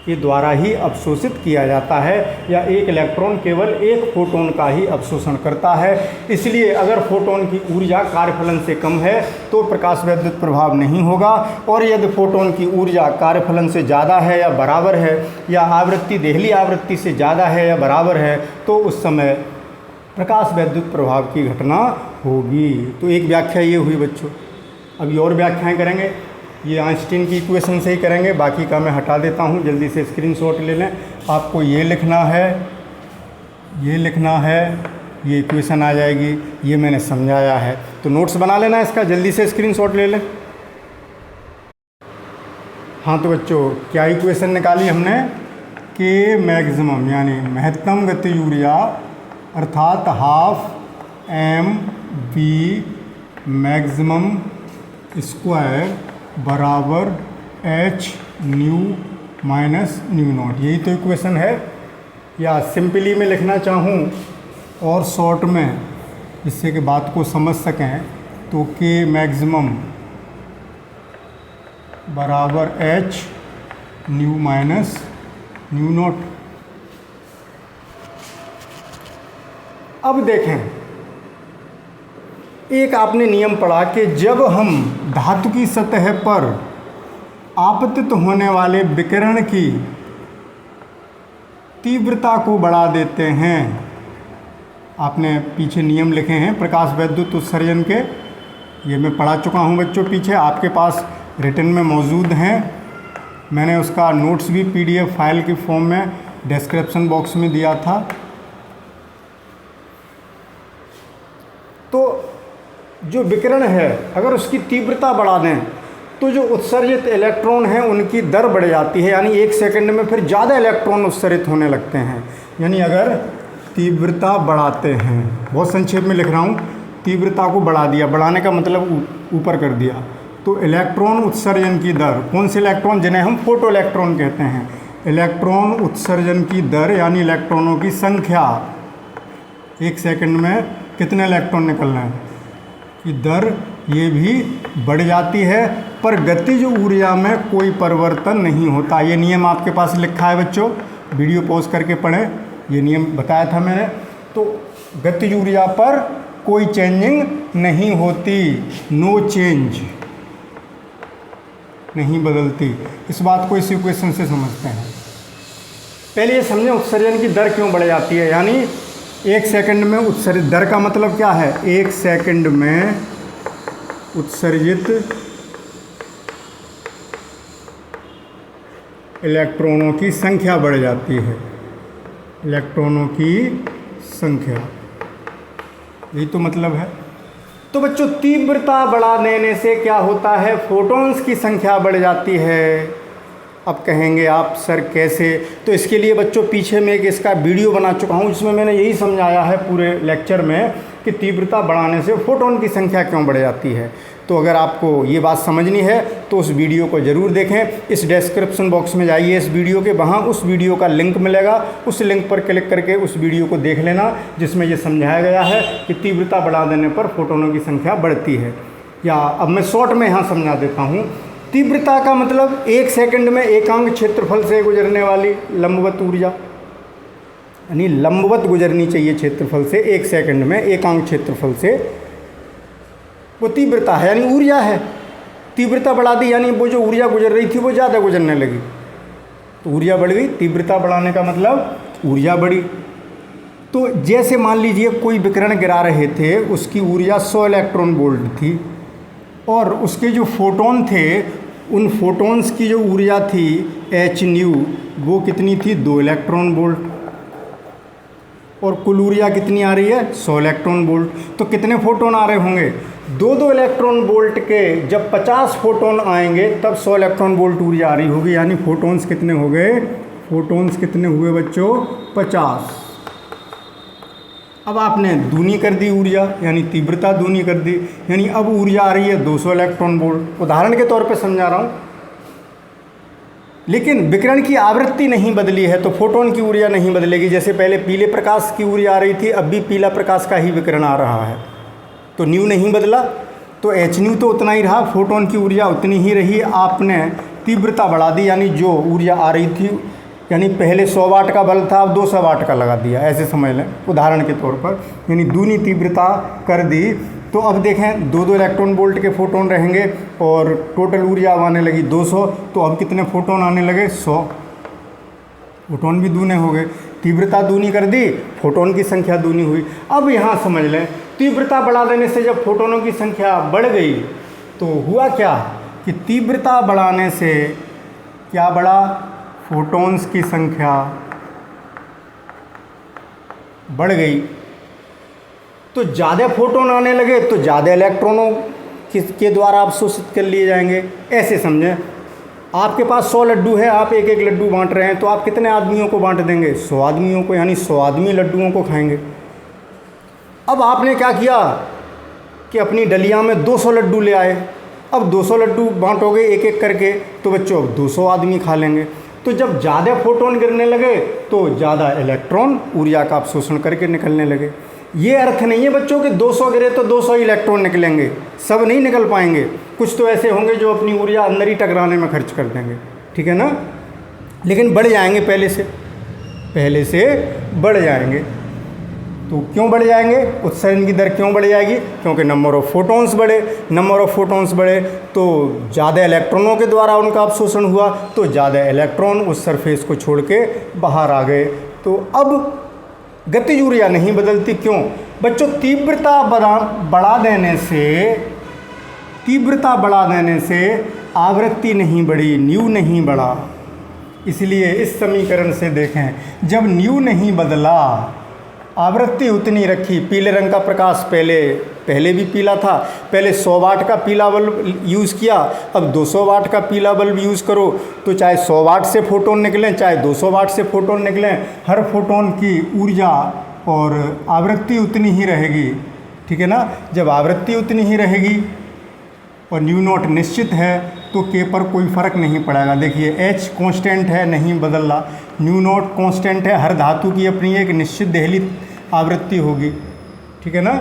Speaker 1: के द्वारा ही अवशोषित किया जाता है, या 1 इलेक्ट्रॉन केवल 1 फोटोन का ही अवशोषण करता है। इसलिए अगर फोटोन की ऊर्जा कार्यफलन से कम है तो प्रकाश वैद्युत प्रभाव नहीं होगा, और यदि फोटोन की ऊर्जा कार्यफलन से ज़्यादा है या बराबर है, या आवृत्ति देहली आवृत्ति से ज़्यादा है या बराबर है, तो उस समय प्रकाश वैद्युत प्रभाव की घटना होगी। तो एक व्याख्या ये हुई बच्चों। अभी और व्याख्याएँ करेंगे, ये आइंस्टीन की इक्वेशन से ही करेंगे, बाकी का मैं हटा देता हूँ, जल्दी से स्क्रीनशॉट ले लें। आपको ये लिखना है, ये लिखना है, ये इक्वेशन आ जाएगी, ये मैंने समझाया है, तो नोट्स बना लेना इसका, जल्दी से स्क्रीनशॉट ले लें। हाँ तो बच्चों क्या इक्वेशन निकाली हमने कि मैक्सिमम यानी महत्तम गति ऊर्जा अर्थात हाफ mv मैक्सिमम स्क्वायर बराबर H new minus new not. यही तो इक्वेशन है। या सिंपली में लिखना चाहूँ और शॉर्ट में, जिससे कि बात को समझ सकें, तो के मैक्सिमम बराबर H new minus new not. अब देखें, एक आपने नियम पढ़ा कि जब हम धातु की सतह पर आपतित होने वाले विकिरण की तीव्रता को बढ़ा देते हैं, आपने पीछे नियम लिखे हैं प्रकाश वैद्युत उत्सर्जन के, ये मैं पढ़ा चुका हूँ बच्चों, पीछे आपके पास रिटन में मौजूद हैं। मैंने उसका नोट्स भी PDF फाइल के फॉर्म में डिस्क्रिप्शन बॉक्स में दिया था। तो जो विकिरण है अगर उसकी तीव्रता बढ़ा दें तो जो उत्सर्जित इलेक्ट्रॉन हैं उनकी दर बढ़ जाती है, यानी 1 सेकंड में फिर ज़्यादा इलेक्ट्रॉन उत्सर्जित होने लगते हैं। यानी अगर तीव्रता बढ़ाते हैं, बहुत संक्षेप में लिख रहा हूँ, तीव्रता को बढ़ा दिया, बढ़ाने का मतलब ऊपर कर दिया। तो इलेक्ट्रॉन उत्सर्जन की दर, कौन से इलेक्ट्रॉन, जिन्हें हम फोटो इलेक्ट्रॉन कहते हैं, इलेक्ट्रॉन उत्सर्जन की दर यानी इलेक्ट्रॉनों की संख्या, एक सेकंड में कितने इलेक्ट्रॉन निकल रहे हैं की दर, ये भी बढ़ जाती है, पर गतिज ऊर्जा में कोई परिवर्तन नहीं होता। ये नियम आपके पास लिखा है बच्चों, वीडियो पॉज करके पढ़ें, ये नियम बताया था मैंने। तो गतिज ऊर्जा पर कोई चेंजिंग नहीं होती, नो चेंज, नहीं बदलती। इस बात को इस इक्वेशन से समझते हैं। पहले ये समझें उत्सर्जन की दर क्यों बढ़ जाती है, यानी एक सेकंड में उत्सर्जित, दर का मतलब क्या है, एक सेकंड में उत्सर्जित इलेक्ट्रॉनों की संख्या बढ़ जाती है, इलेक्ट्रॉनों की संख्या, यही तो मतलब है। तो बच्चों तीव्रता बढ़ा देने से क्या होता है, फोटॉन्स की संख्या बढ़ जाती है। अब कहेंगे आप सर कैसे, तो इसके लिए बच्चों पीछे में एक इसका वीडियो बना चुका हूँ, जिसमें मैंने यही समझाया है पूरे लेक्चर में कि तीव्रता बढ़ाने से फोटॉन की संख्या क्यों बढ़ जाती है। तो अगर आपको ये बात समझनी है तो उस वीडियो को ज़रूर देखें। इस डिस्क्रिप्शन बॉक्स में जाइए इस वीडियो के, वहाँ उस वीडियो का लिंक मिलेगा, उस लिंक पर क्लिक करके उस वीडियो को देख लेना, जिसमें ये समझाया गया है कि तीव्रता बढ़ा देने पर फोटोनों की संख्या बढ़ती है। या अब मैं शॉर्ट में यहाँ समझा देता हूँ। तीव्रता का मतलब एक सेकंड में एकांक क्षेत्रफल से गुजरने वाली लंबवत ऊर्जा, यानी लंबवत गुजरनी चाहिए क्षेत्रफल से, एक सेकंड में एकांक क्षेत्रफल से, वो तीव्रता है, यानी ऊर्जा है। तीव्रता बढ़ा दी यानी वो जो ऊर्जा गुजर रही थी वो ज़्यादा गुजरने लगी, तो ऊर्जा बढ़ गई। तीव्रता बढ़ाने का मतलब ऊर्जा बढ़ी। तो जैसे मान लीजिए कोई विकिरण गिरा रहे थे, उसकी ऊर्जा 100 इलेक्ट्रॉन वोल्ट थी, और उसके जो फोटोन थे, उन फोटोन्स की जो ऊर्जा थी एच न्यू, वो कितनी थी, 2 इलेक्ट्रॉन वोल्ट, और कुल ऊर्जा कितनी आ रही है, 100 इलेक्ट्रॉन वोल्ट। तो कितने फोटोन आ रहे होंगे, 2-2 इलेक्ट्रॉन वोल्ट के जब 50 फोटोन आएंगे तब 100 इलेक्ट्रॉन वोल्ट ऊर्जा आ रही होगी, यानी फोटोन्स कितने हो गए, फोटोन्स कितने हुए बच्चों, 50। अब आपने दूनी कर दी ऊर्जा, यानी तीव्रता दूनी कर दी, यानी अब ऊर्जा आ रही है 200 इलेक्ट्रॉन वोल्ट। उदाहरण के तौर पे समझा रहा हूँ, लेकिन विकिरण की आवृत्ति नहीं बदली है तो फोटोन की ऊर्जा नहीं बदलेगी। जैसे पहले पीले प्रकाश की ऊर्जा आ रही थी, अब भी पीला प्रकाश का ही विकिरण आ रहा है, तो न्यू नहीं बदला, तो एच न्यू तो उतना ही रहा, फोटोन की ऊर्जा उतनी ही रही। आपने तीव्रता बढ़ा दी, यानी जो ऊर्जा आ रही थी, यानी पहले 100 वाट का बल्ब था, अब 200 वाट का लगा दिया, ऐसे समझ लें उदाहरण के तौर पर, यानी दूनी तीव्रता कर दी। तो अब देखें 2-2 इलेक्ट्रॉन वोल्ट के फोटोन रहेंगे और टोटल ऊर्जा आने लगी 200, तो अब कितने फोटोन आने लगे, 100। फोटोन भी दूने हो गए, तीव्रता दूनी कर दी, फोटोन की संख्या दूनी हुई। अब यहाँ समझ लें, तीव्रता बढ़ा देने से जब फोटोनों की संख्या बढ़ गई तो हुआ क्या कि तीव्रता बढ़ाने से क्या बढ़ा, फोटॉन्स की संख्या बढ़ गई, तो ज़्यादा फोटोन आने लगे तो ज़्यादा इलेक्ट्रॉनों के द्वारा अवशोषित कर लिए जाएंगे। ऐसे समझें, आपके पास 100 लड्डू है, आप एक एक लड्डू बांट रहे हैं, तो आप कितने आदमियों को बांट देंगे, 100 आदमियों को, यानी 100 आदमी लड्डुओं को खाएंगे। अब आपने क्या किया कि अपनी डलिया में 200 लड्डू ले आए, अब 200 लड्डू बांटोगे एक एक करके, तो बच्चों अब 200 आदमी खा लेंगे। तो जब ज़्यादा फोटोन गिरने लगे तो ज़्यादा इलेक्ट्रॉन ऊर्जा का अवशोषण करके निकलने लगे। ये अर्थ नहीं है बच्चों कि 200 गिरे तो 200 इलेक्ट्रॉन निकलेंगे, सब नहीं निकल पाएंगे, कुछ तो ऐसे होंगे जो अपनी ऊर्जा अंदर ही टकराने में खर्च कर देंगे, ठीक है ना, लेकिन बढ़ जाएंगे, पहले से बढ़ जाएंगे। तो क्यों बढ़ जाएंगे, उत्सर्जन की दर क्यों बढ़ जाएगी, क्योंकि नंबर ऑफ़ फोटॉन्स बढ़े तो ज़्यादा इलेक्ट्रॉनों के द्वारा उनका अवशोषण हुआ, तो ज़्यादा इलेक्ट्रॉन उस सरफेस को छोड़ के बाहर आ गए। तो अब गतिज ऊर्जा नहीं बदलती, क्यों बच्चों, तीव्रता बढ़ा देने से आवृत्ति नहीं बढ़ी, न्यू नहीं बढ़ा। इसलिए इस समीकरण से देखें, जब न्यू नहीं बदला, आवृत्ति उतनी रखी, पीले रंग का प्रकाश पहले भी पीला था, पहले 100 वाट का पीला बल्ब यूज़ किया, अब 200 वाट का पीला बल्ब यूज़ करो, तो चाहे 100 वाट से फोटोन निकलें चाहे 200 वाट से फोटोन निकलें, हर फोटोन की ऊर्जा और आवृत्ति उतनी ही रहेगी, ठीक है ना। जब आवृत्ति उतनी ही रहेगी और न्यू नॉट निश्चित है तो के पर कोई फ़र्क नहीं पड़ेगा। देखिए एच कांस्टेंट है, नहीं बदल रहा, न्यू नॉट कांस्टेंट है, हर धातु की अपनी एक निश्चित देहली आवृत्ति होगी, ठीक है ना।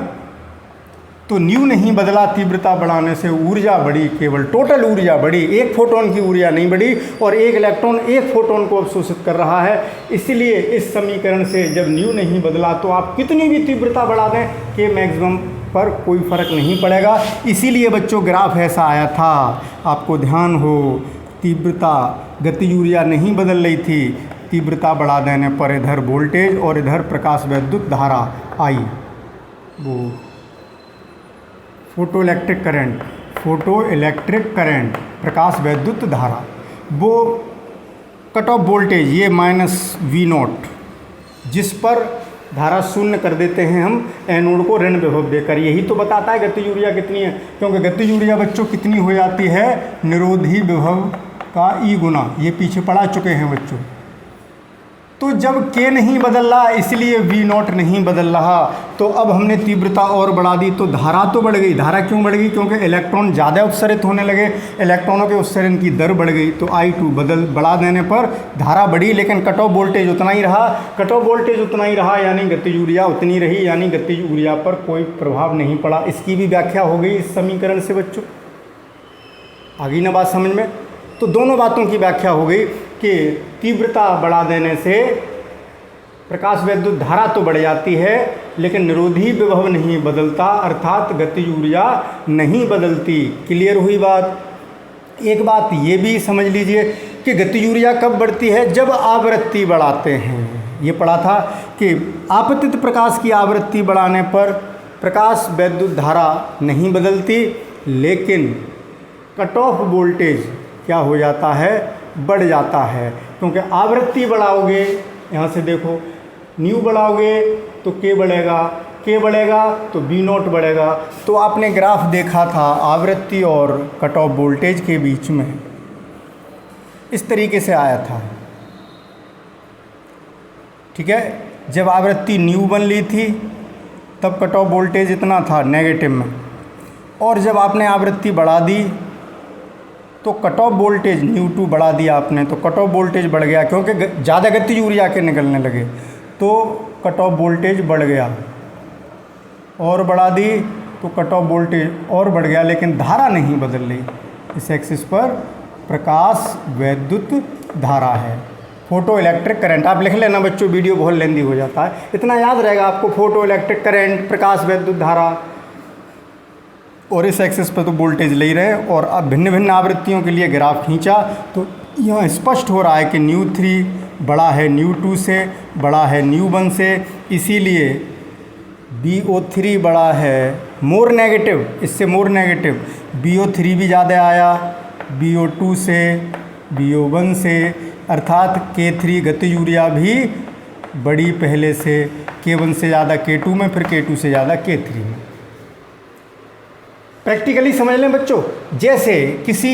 Speaker 1: तो न्यू नहीं बदला, तीव्रता बढ़ाने से ऊर्जा बढ़ी, केवल टोटल ऊर्जा बढ़ी, एक फोटोन की ऊर्जा नहीं बढ़ी, और एक इलेक्ट्रॉन एक फोटोन को अवशोषित कर रहा है। इसलिए इस समीकरण से जब न्यू नहीं बदला तो आप कितनी भी तीव्रता बढ़ा दें के मैक्सिमम पर कोई फ़र्क नहीं पड़ेगा। इसीलिए बच्चों ग्राफ ऐसा आया था, आपको ध्यान हो, तीव्रता गति ऊर्जा नहीं बदल रही थी, तीव्रता बढ़ा देने पर इधर वोल्टेज और इधर प्रकाश वैद्युत धारा आई, वो फोटो इलेक्ट्रिक करंट, प्रकाश वैद्युत धारा, वो कट ऑफ वोल्टेज ये -V0 जिस पर धारा शून्य कर देते हैं हम एनोड को ऋण विभव देकर। यही तो बताता है गति ऊर्जा कितनी है, क्योंकि गति ऊर्जा बच्चों कितनी हो जाती है, निरोधी विभव का E गुना, ये पीछे पढ़ा चुके हैं बच्चों। तो जब K नहीं बदल रहा इसलिए V0 नहीं बदल रहा, तो अब हमने तीव्रता और बढ़ा दी तो धारा तो बढ़ गई। धारा क्यों बढ़ गई? क्योंकि इलेक्ट्रॉन ज़्यादा उत्सर्जित होने लगे, इलेक्ट्रॉनों के उत्सर्जन की दर बढ़ गई, तो I2 बढ़ा देने पर धारा बढ़ी, लेकिन कट ऑफ वोल्टेज उतना ही रहा। कट ऑफ वोल्टेज उतना ही रहा यानी गतिज ऊर्जा उतनी रही, यानी गतिज ऊर्जा पर कोई प्रभाव नहीं पड़ा। इसकी भी व्याख्या हो गई इस समीकरण से बच्चों। आ गई ना बात समझ में? तो दोनों बातों की व्याख्या हो गई कि तीव्रता बढ़ा देने से प्रकाश वैद्युत धारा तो बढ़ जाती है, लेकिन निरोधी विभव नहीं बदलता, अर्थात गतिज ऊर्जा नहीं बदलती। क्लियर हुई बात? एक बात ये भी समझ लीजिए कि गतिज ऊर्जा कब बढ़ती है? जब आवृत्ति बढ़ाते हैं। ये पढ़ा था कि आपतित प्रकाश की आवृत्ति बढ़ाने पर प्रकाश वैद्युत धारा नहीं बदलती, लेकिन कट ऑफ वोल्टेज क्या हो जाता है? बढ़ जाता है। क्योंकि आवृत्ति बढ़ाओगे, यहाँ से देखो, न्यू बढ़ाओगे तो के बढ़ेगा, के बढ़ेगा तो V0 बढ़ेगा। तो आपने ग्राफ देखा था आवृत्ति और कट ऑफ वोल्टेज के बीच में, इस तरीके से आया था, ठीक है। जब आवृत्ति न्यू बन ली थी तब कट ऑफ वोल्टेज इतना था नेगेटिव में, और जब आपने आवृत्ति बढ़ा दी तो कट ऑफ वोल्टेज न्यू2 बढ़ा दिया आपने, तो कट ऑफ वोल्टेज बढ़ गया, क्योंकि ज़्यादा गतिज ऊर्जा के निकलने लगे तो कट ऑफ वोल्टेज बढ़ गया, और बढ़ा दी तो कट ऑफ वोल्टेज और बढ़ गया, लेकिन धारा नहीं बदल रही। इस एक्सिस पर प्रकाश वैद्युत धारा है, फोटो इलेक्ट्रिक करंट। आप लिख लेना बच्चों, वीडियो बहुत लेंदी हो जाता है, इतना याद रहेगा आपको, फोटो इलेक्ट्रिक करंट, प्रकाश वैद्युत धारा, और इस एक्सिस पर तो वोल्टेज ले रहे हैं। और अब भिन्न भिन्न आवृत्तियों के लिए ग्राफ खींचा तो यहाँ स्पष्ट हो रहा है कि न्यू3 बड़ा है न्यू2 से, बड़ा है न्यू1 से, इसीलिए BO3 बड़ा है मोर नेगेटिव, इससे मोर नेगेटिव, BO3 भी ज़्यादा आया BO2 से, BO1 से, अर्थात K3 गतिज ऊर्जा भी बड़ी पहले से, K1 से ज़्यादा K2 में, फिर K2 से ज़्यादा K3 में। प्रैक्टिकली समझ लें बच्चों, जैसे किसी,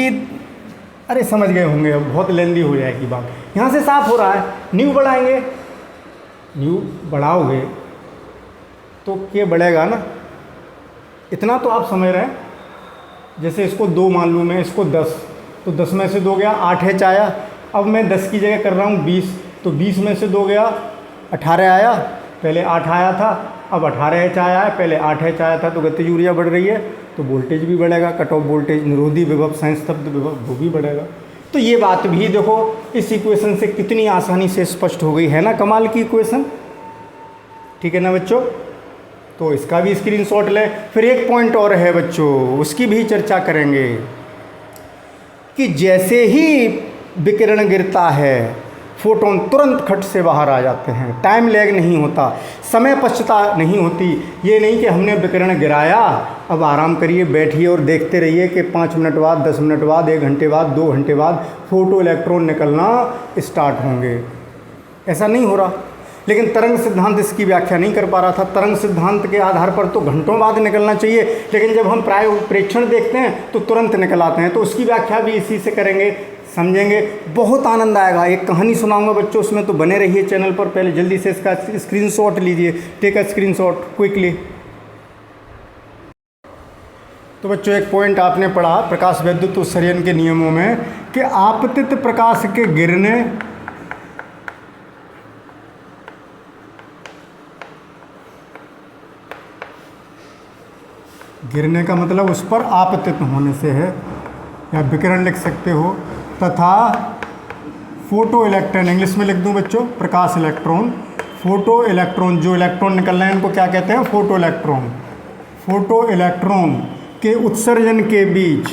Speaker 1: अरे समझ गए होंगे, अब बहुत लेंदी हो जाएगी बात, यहाँ से साफ हो रहा है। न्यू बढ़ाएंगे, न्यू बढ़ाओगे तो के बढ़ेगा ना, इतना तो आप समझ रहे हैं। जैसे इसको 2 मान लूँ मैं, इसको 10, तो 10 में से 2 गया, 8H आया। अब मैं 10 की जगह कर रहा हूँ 20, तो 20 में से 2 गया, 18 आया, पहले 8 आया था, अब 18H आया है, पहले 8H आया था, तो गतिज ऊर्जा बढ़ रही है, तो वोल्टेज भी बढ़ेगा, कट ऑफ वोल्टेज, निरोधी विभव, संस्तब्ध विभव, वो भी बढ़ेगा। तो ये बात भी देखो इस इक्वेशन से कितनी आसानी से स्पष्ट हो गई है ना, कमाल की इक्वेशन, ठीक है ना बच्चों। तो इसका भी स्क्रीनशॉट लें। फिर एक पॉइंट और है बच्चों, उसकी भी चर्चा करेंगे कि जैसे ही विकिरण गिरता है फोटोन तुरंत खट से बाहर आ जाते हैं, टाइम लैग नहीं होता, समय पश्चाता नहीं होती। ये नहीं कि हमने विकिरण गिराया, अब आराम करिए, बैठिए और देखते रहिए कि 5 मिनट बाद, 10 मिनट बाद, 1 घंटे बाद, 2 घंटे बाद फोटो इलेक्ट्रॉन निकलना स्टार्ट होंगे, ऐसा नहीं हो रहा। लेकिन तरंग सिद्धांत इसकी व्याख्या नहीं कर पा रहा था। तरंग सिद्धांत के आधार पर तो घंटों बाद निकलना चाहिए, लेकिन जब हम प्रेक्षण देखते हैं तो तुरंत निकल आते हैं। तो उसकी व्याख्या भी इसी से करेंगे, समझेंगे, बहुत आनंद आएगा। एक कहानी सुनाऊंगा बच्चों, उसमें तो बने रहिए चैनल पर। पहले जल्दी से इसका स्क्रीनशॉट लीजिए, टेक अ स्क्रीनशॉट क्विकली। तो बच्चों एक पॉइंट आपने पढ़ा प्रकाश वैद्युत उत्सर्जन के नियमों में कि आपतित प्रकाश के गिरने का मतलब उस पर आपतित होने से है, या विकिरण लिख सकते हो, तथा फोटो इलेक्ट्रॉन, इंग्लिश में लिख दूं बच्चों, प्रकाश इलेक्ट्रॉन, फोटो इलेक्ट्रॉन, जो इलेक्ट्रॉन निकल रहे हैं इनको क्या कहते हैं, फोटो इलेक्ट्रॉन। फोटो इलेक्ट्रॉन के उत्सर्जन के बीच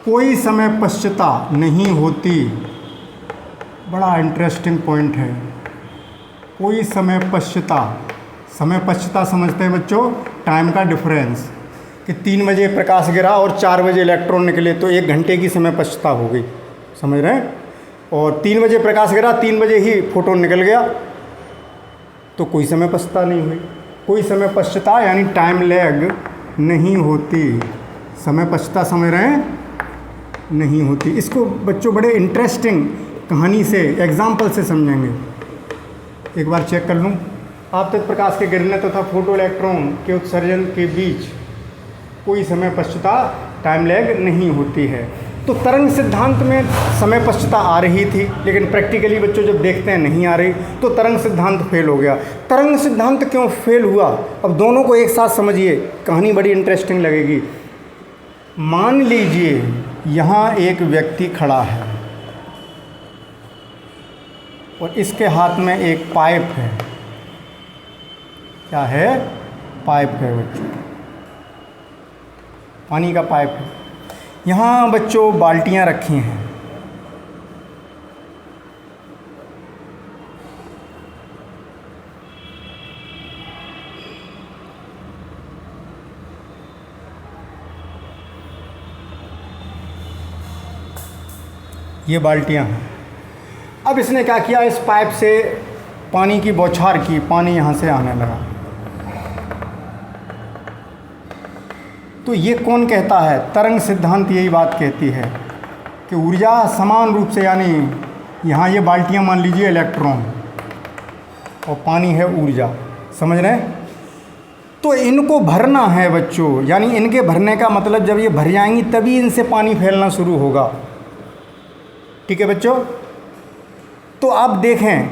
Speaker 1: कोई समय पश्चता नहीं होती। बड़ा इंटरेस्टिंग पॉइंट है, कोई समय पश्चता। समय पश्चता समझते हैं बच्चों, टाइम का डिफरेंस, कि 3 बजे प्रकाश गिरा और 4 बजे इलेक्ट्रॉन निकले तो 1 घंटे की समय पश्चता हो गई, समझ रहे हैं। और 3 बजे प्रकाश गिरा, 3 बजे ही फोटोन निकल गया तो कोई समय पश्चता नहीं हुई। कोई समय पश्चता यानी टाइम लैग नहीं होती, समय पश्चता समझ रहे हैं, नहीं होती। इसको बच्चों बड़े इंटरेस्टिंग कहानी से, एग्जाम्पल से समझेंगे। एक बार चेक कर लूँ, आपतित प्रकाश के गिरने तथा फोटो इलेक्ट्रॉन के उत्सर्जन के बीच कोई समय पश्चता, टाइम लैग नहीं होती है। तो तरंग सिद्धांत में समय पश्चता आ रही थी, लेकिन प्रैक्टिकली बच्चों जब देखते हैं नहीं आ रही, तो तरंग सिद्धांत फेल हो गया। तरंग सिद्धांत क्यों फेल हुआ, अब दोनों को एक साथ समझिए, कहानी बड़ी इंटरेस्टिंग लगेगी। मान लीजिए यहाँ एक व्यक्ति खड़ा है और इसके हाथ में एक पाइप है। क्या है, पाइप है बच्चों, पानी का पाइप है। यहाँ बच्चों बाल्टियाँ रखी हैं, ये बाल्टियाँ हैं। अब इसने क्या किया, इस पाइप से पानी की बौछार की, पानी यहाँ से आने लगा। तो ये कौन कहता है, तरंग सिद्धांत यही बात कहती है कि ऊर्जा समान रूप से, यानी यहाँ ये बाल्टियाँ मान लीजिए इलेक्ट्रॉन और पानी है ऊर्जा, समझ रहे हैं। तो इनको भरना है बच्चों, यानी इनके भरने का मतलब जब ये भर जाएंगी तभी इनसे पानी फैलना शुरू होगा, ठीक है बच्चों। तो आप देखें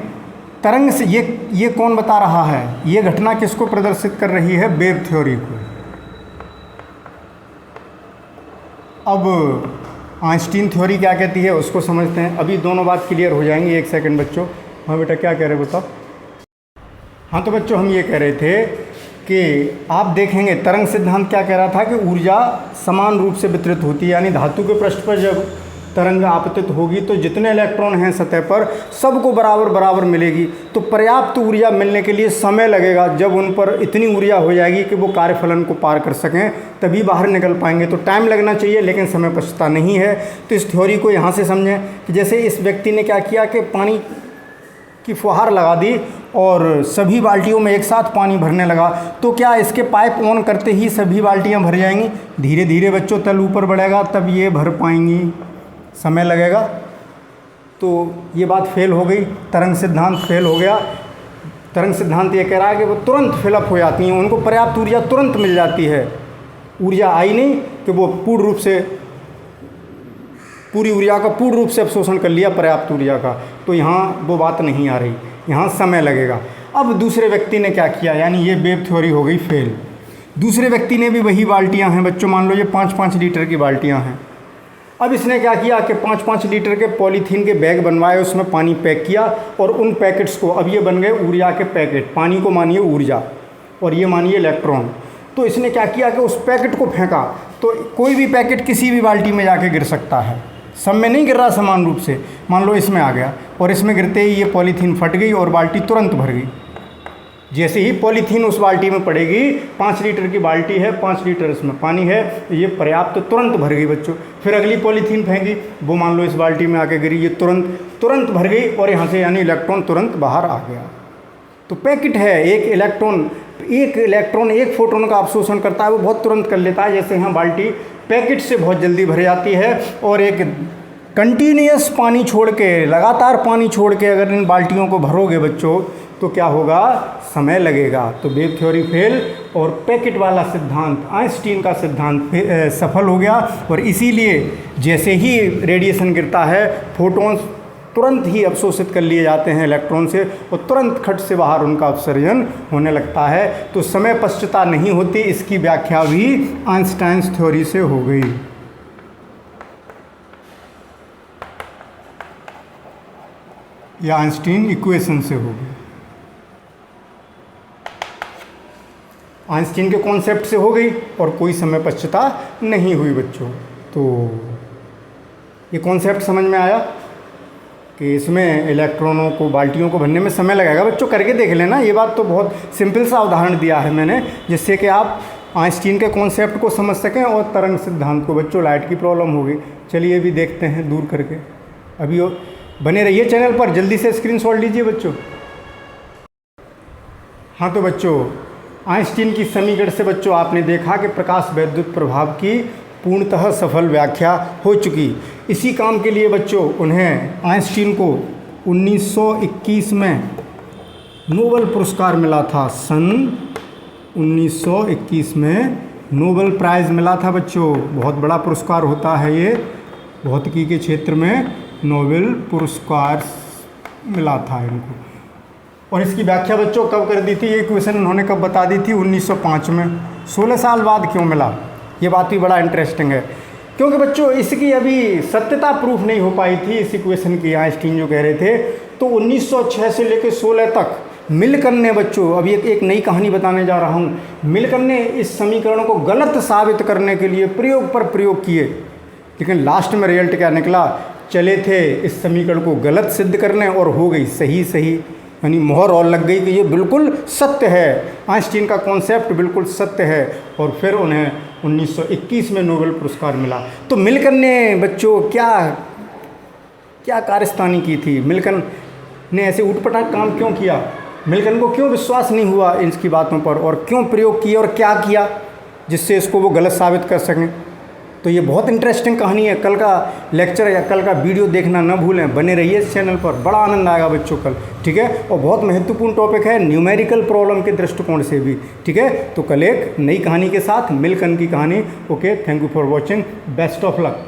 Speaker 1: तरंग से ये कौन बता रहा है, ये घटना किसको प्रदर्शित कर रही है, वेव थ्योरी को। अब आइंस्टीन थ्योरी क्या कहती है उसको समझते हैं, अभी दोनों बात क्लियर हो जाएंगी। एक सेकंड बच्चों, हाँ बेटा क्या कह रहे बताओ। हाँ तो बच्चों हम ये कह रहे थे कि आप देखेंगे तरंग सिद्धांत क्या कह रहा था कि ऊर्जा समान रूप से वितरित होती है, यानी धातु के पृष्ठ पर जब तरंग आपतित होगी तो जितने इलेक्ट्रॉन हैं सतह पर सबको बराबर बराबर मिलेगी। तो पर्याप्त ऊर्जा मिलने के लिए समय लगेगा, जब उन पर इतनी ऊर्जा हो जाएगी कि वो कार्यफलन को पार कर सकें तभी बाहर निकल पाएंगे। तो टाइम लगना चाहिए लेकिन समय पश्चता नहीं है। तो इस थ्योरी को यहाँ से समझें कि जैसे इस व्यक्ति ने क्या किया कि पानी की फुहार लगा दी और सभी बाल्टियों में एक साथ पानी भरने लगा, तो क्या इसके पाइप ऑन करते ही सभी बाल्टियाँ भर जाएंगी? धीरे धीरे बच्चों तल ऊपर बढ़ेगा तब ये भर पाएंगी, समय लगेगा। तो ये बात फेल हो गई, तरंग सिद्धांत फेल हो गया। तरंग सिद्धांत ये कह रहा है कि वो तुरंत फिलअप हो जाती हैं, उनको पर्याप्त ऊर्जा तुरंत मिल जाती है। ऊर्जा आई नहीं कि वो पूर्ण रूप से पूरी ऊर्जा का पूर्ण रूप से अवशोषण कर लिया पर्याप्त ऊर्जा का, तो यहाँ वो बात नहीं आ रही, यहाँ समय लगेगा। अब दूसरे व्यक्ति ने क्या किया, यानी ये वेव थ्योरी हो गई फेल। दूसरे व्यक्ति ने भी वही बाल्टियाँ हैं बच्चों, मान लो ये 5-5 लीटर की बाल्टियाँ हैं। अब इसने क्या किया कि 5-5 लीटर के पॉलीथीन के बैग बनवाए, उसमें पानी पैक किया और उन पैकेट्स को, अब ये बन गए ऊर्जा के पैकेट। पानी को मानिए ऊर्जा और ये मानिए इलेक्ट्रॉन। तो इसने क्या किया कि उस पैकेट को फेंका, तो कोई भी पैकेट किसी भी बाल्टी में जाके गिर सकता है, सब में नहीं गिर रहा समान रूप से। मान लो इसमें आ गया और इसमें गिरते ही ये पॉलीथीन फट गई और बाल्टी तुरंत भर गई। जैसे ही पॉलीथीन उस बाल्टी में पड़ेगी, 5 लीटर की बाल्टी है, 5 लीटर इसमें पानी है, ये पर्याप्त तुरंत भर गई बच्चों। फिर अगली पॉलीथीन फेंकी, वो मान लो इस बाल्टी में आके गिरी, ये तुरंत भर गई और यहाँ से यानी इलेक्ट्रॉन तुरंत बाहर आ गया। तो पैकेट है, एक इलेक्ट्रॉन एक फोटोन का अवशोषण करता है, वो बहुत तुरंत कर लेता है। जैसे यहाँ बाल्टी पैकेट से बहुत जल्दी भर जाती है और एक कंटिन्यूस पानी छोड़ के, लगातार पानी छोड़ के अगर इन बाल्टियों को भरोगे बच्चों तो क्या होगा, समय लगेगा। तो वेव थ्योरी फेल और पैकेट वाला सिद्धांत, आइंस्टीन का सिद्धांत सफल हो गया। और इसीलिए जैसे ही रेडिएशन गिरता है फोटॉन्स तुरंत ही अवशोषित कर लिए जाते हैं इलेक्ट्रॉन से और तुरंत खट से बाहर उनका उत्सर्जन होने लगता है। तो समय पश्चता नहीं होती, इसकी व्याख्या भी आइंस्टाइन थ्योरी से हो गई। या आइंस्टीन इक्वेशन से हो गई, आइंस्टीन के कॉन्सेप्ट से हो गई और कोई समय पश्चता नहीं हुई बच्चों। तो ये कॉन्सेप्ट समझ में आया कि इसमें इलेक्ट्रॉनों को, बाल्टियों को भरने में समय लगेगा। बच्चों करके देख लेना, ये बात तो बहुत सिंपल सा उदाहरण दिया है मैंने, जिससे कि आप आइंस्टीन के कॉन्सेप्ट को समझ सकें और तरंग सिद्धांत को। बच्चों लाइट की प्रॉब्लम होगी, चलिए अभी देखते हैं दूर करके। अभी बने रहिए चैनल पर, जल्दी से स्क्रीनशॉट लीजिए बच्चों। हाँ तो बच्चों आइंस्टीन की समीकरण से बच्चों आपने देखा कि प्रकाश वैद्युत प्रभाव की पूर्णतः सफल व्याख्या हो चुकी। इसी काम के लिए बच्चों उन्हें, आइंस्टीन को 1921 में नोबेल पुरस्कार मिला था। सन 1921 में नोबेल प्राइज़ मिला था बच्चों। बहुत बड़ा पुरस्कार होता है ये, भौतिकी के क्षेत्र में नोबेल पुरस्कार मिला था इनको। और इसकी व्याख्या बच्चों कब कर दी थी, ये क्वेश्चन उन्होंने कब बता दी थी, 1905 में। 16 साल बाद क्यों मिला, ये बात भी बड़ा इंटरेस्टिंग है, क्योंकि बच्चों इसकी अभी सत्यता प्रूफ नहीं हो पाई थी इस इक्वेशन की। आइंस्टीन जो कह रहे थे, तो 1906 से लेकर 16 तक मिलकर ने बच्चों, अभी एक नई कहानी बताने जा रहा हूँ, मिलकर ने इस समीकरण को गलत साबित करने के लिए प्रयोग पर प्रयोग किए, लेकिन लास्ट में रिजल्ट क्या निकला, चले थे इस समीकरण को गलत सिद्ध करने और हो गई सही सही, यानी मोहर और लग गई कि ये बिल्कुल सत्य है, आइंस्टीन का कॉन्सेप्ट बिल्कुल सत्य है। और फिर उन्हें 1921 में नोबेल पुरस्कार मिला। तो मिलकर ने बच्चों क्या क्या कारस्तानी की थी, मिलकर ने ऐसे उटपटांग काम क्यों किया, मिलकर को क्यों विश्वास नहीं हुआ इनकी बातों पर, और क्यों प्रयोग किए और क्या किया जिससे इसको वो गलत साबित कर सकें। तो ये बहुत इंटरेस्टिंग कहानी है। कल का लेक्चर या कल का वीडियो देखना न भूलें, बने रहिए इस चैनल पर, बड़ा आनंद आएगा बच्चों कल, ठीक है। और बहुत महत्वपूर्ण टॉपिक है न्यूमेरिकल प्रॉब्लम के दृष्टिकोण से भी, ठीक है। तो कल एक नई कहानी के साथ, मिलकन की कहानी। Okay, thank you for watching, best of luck.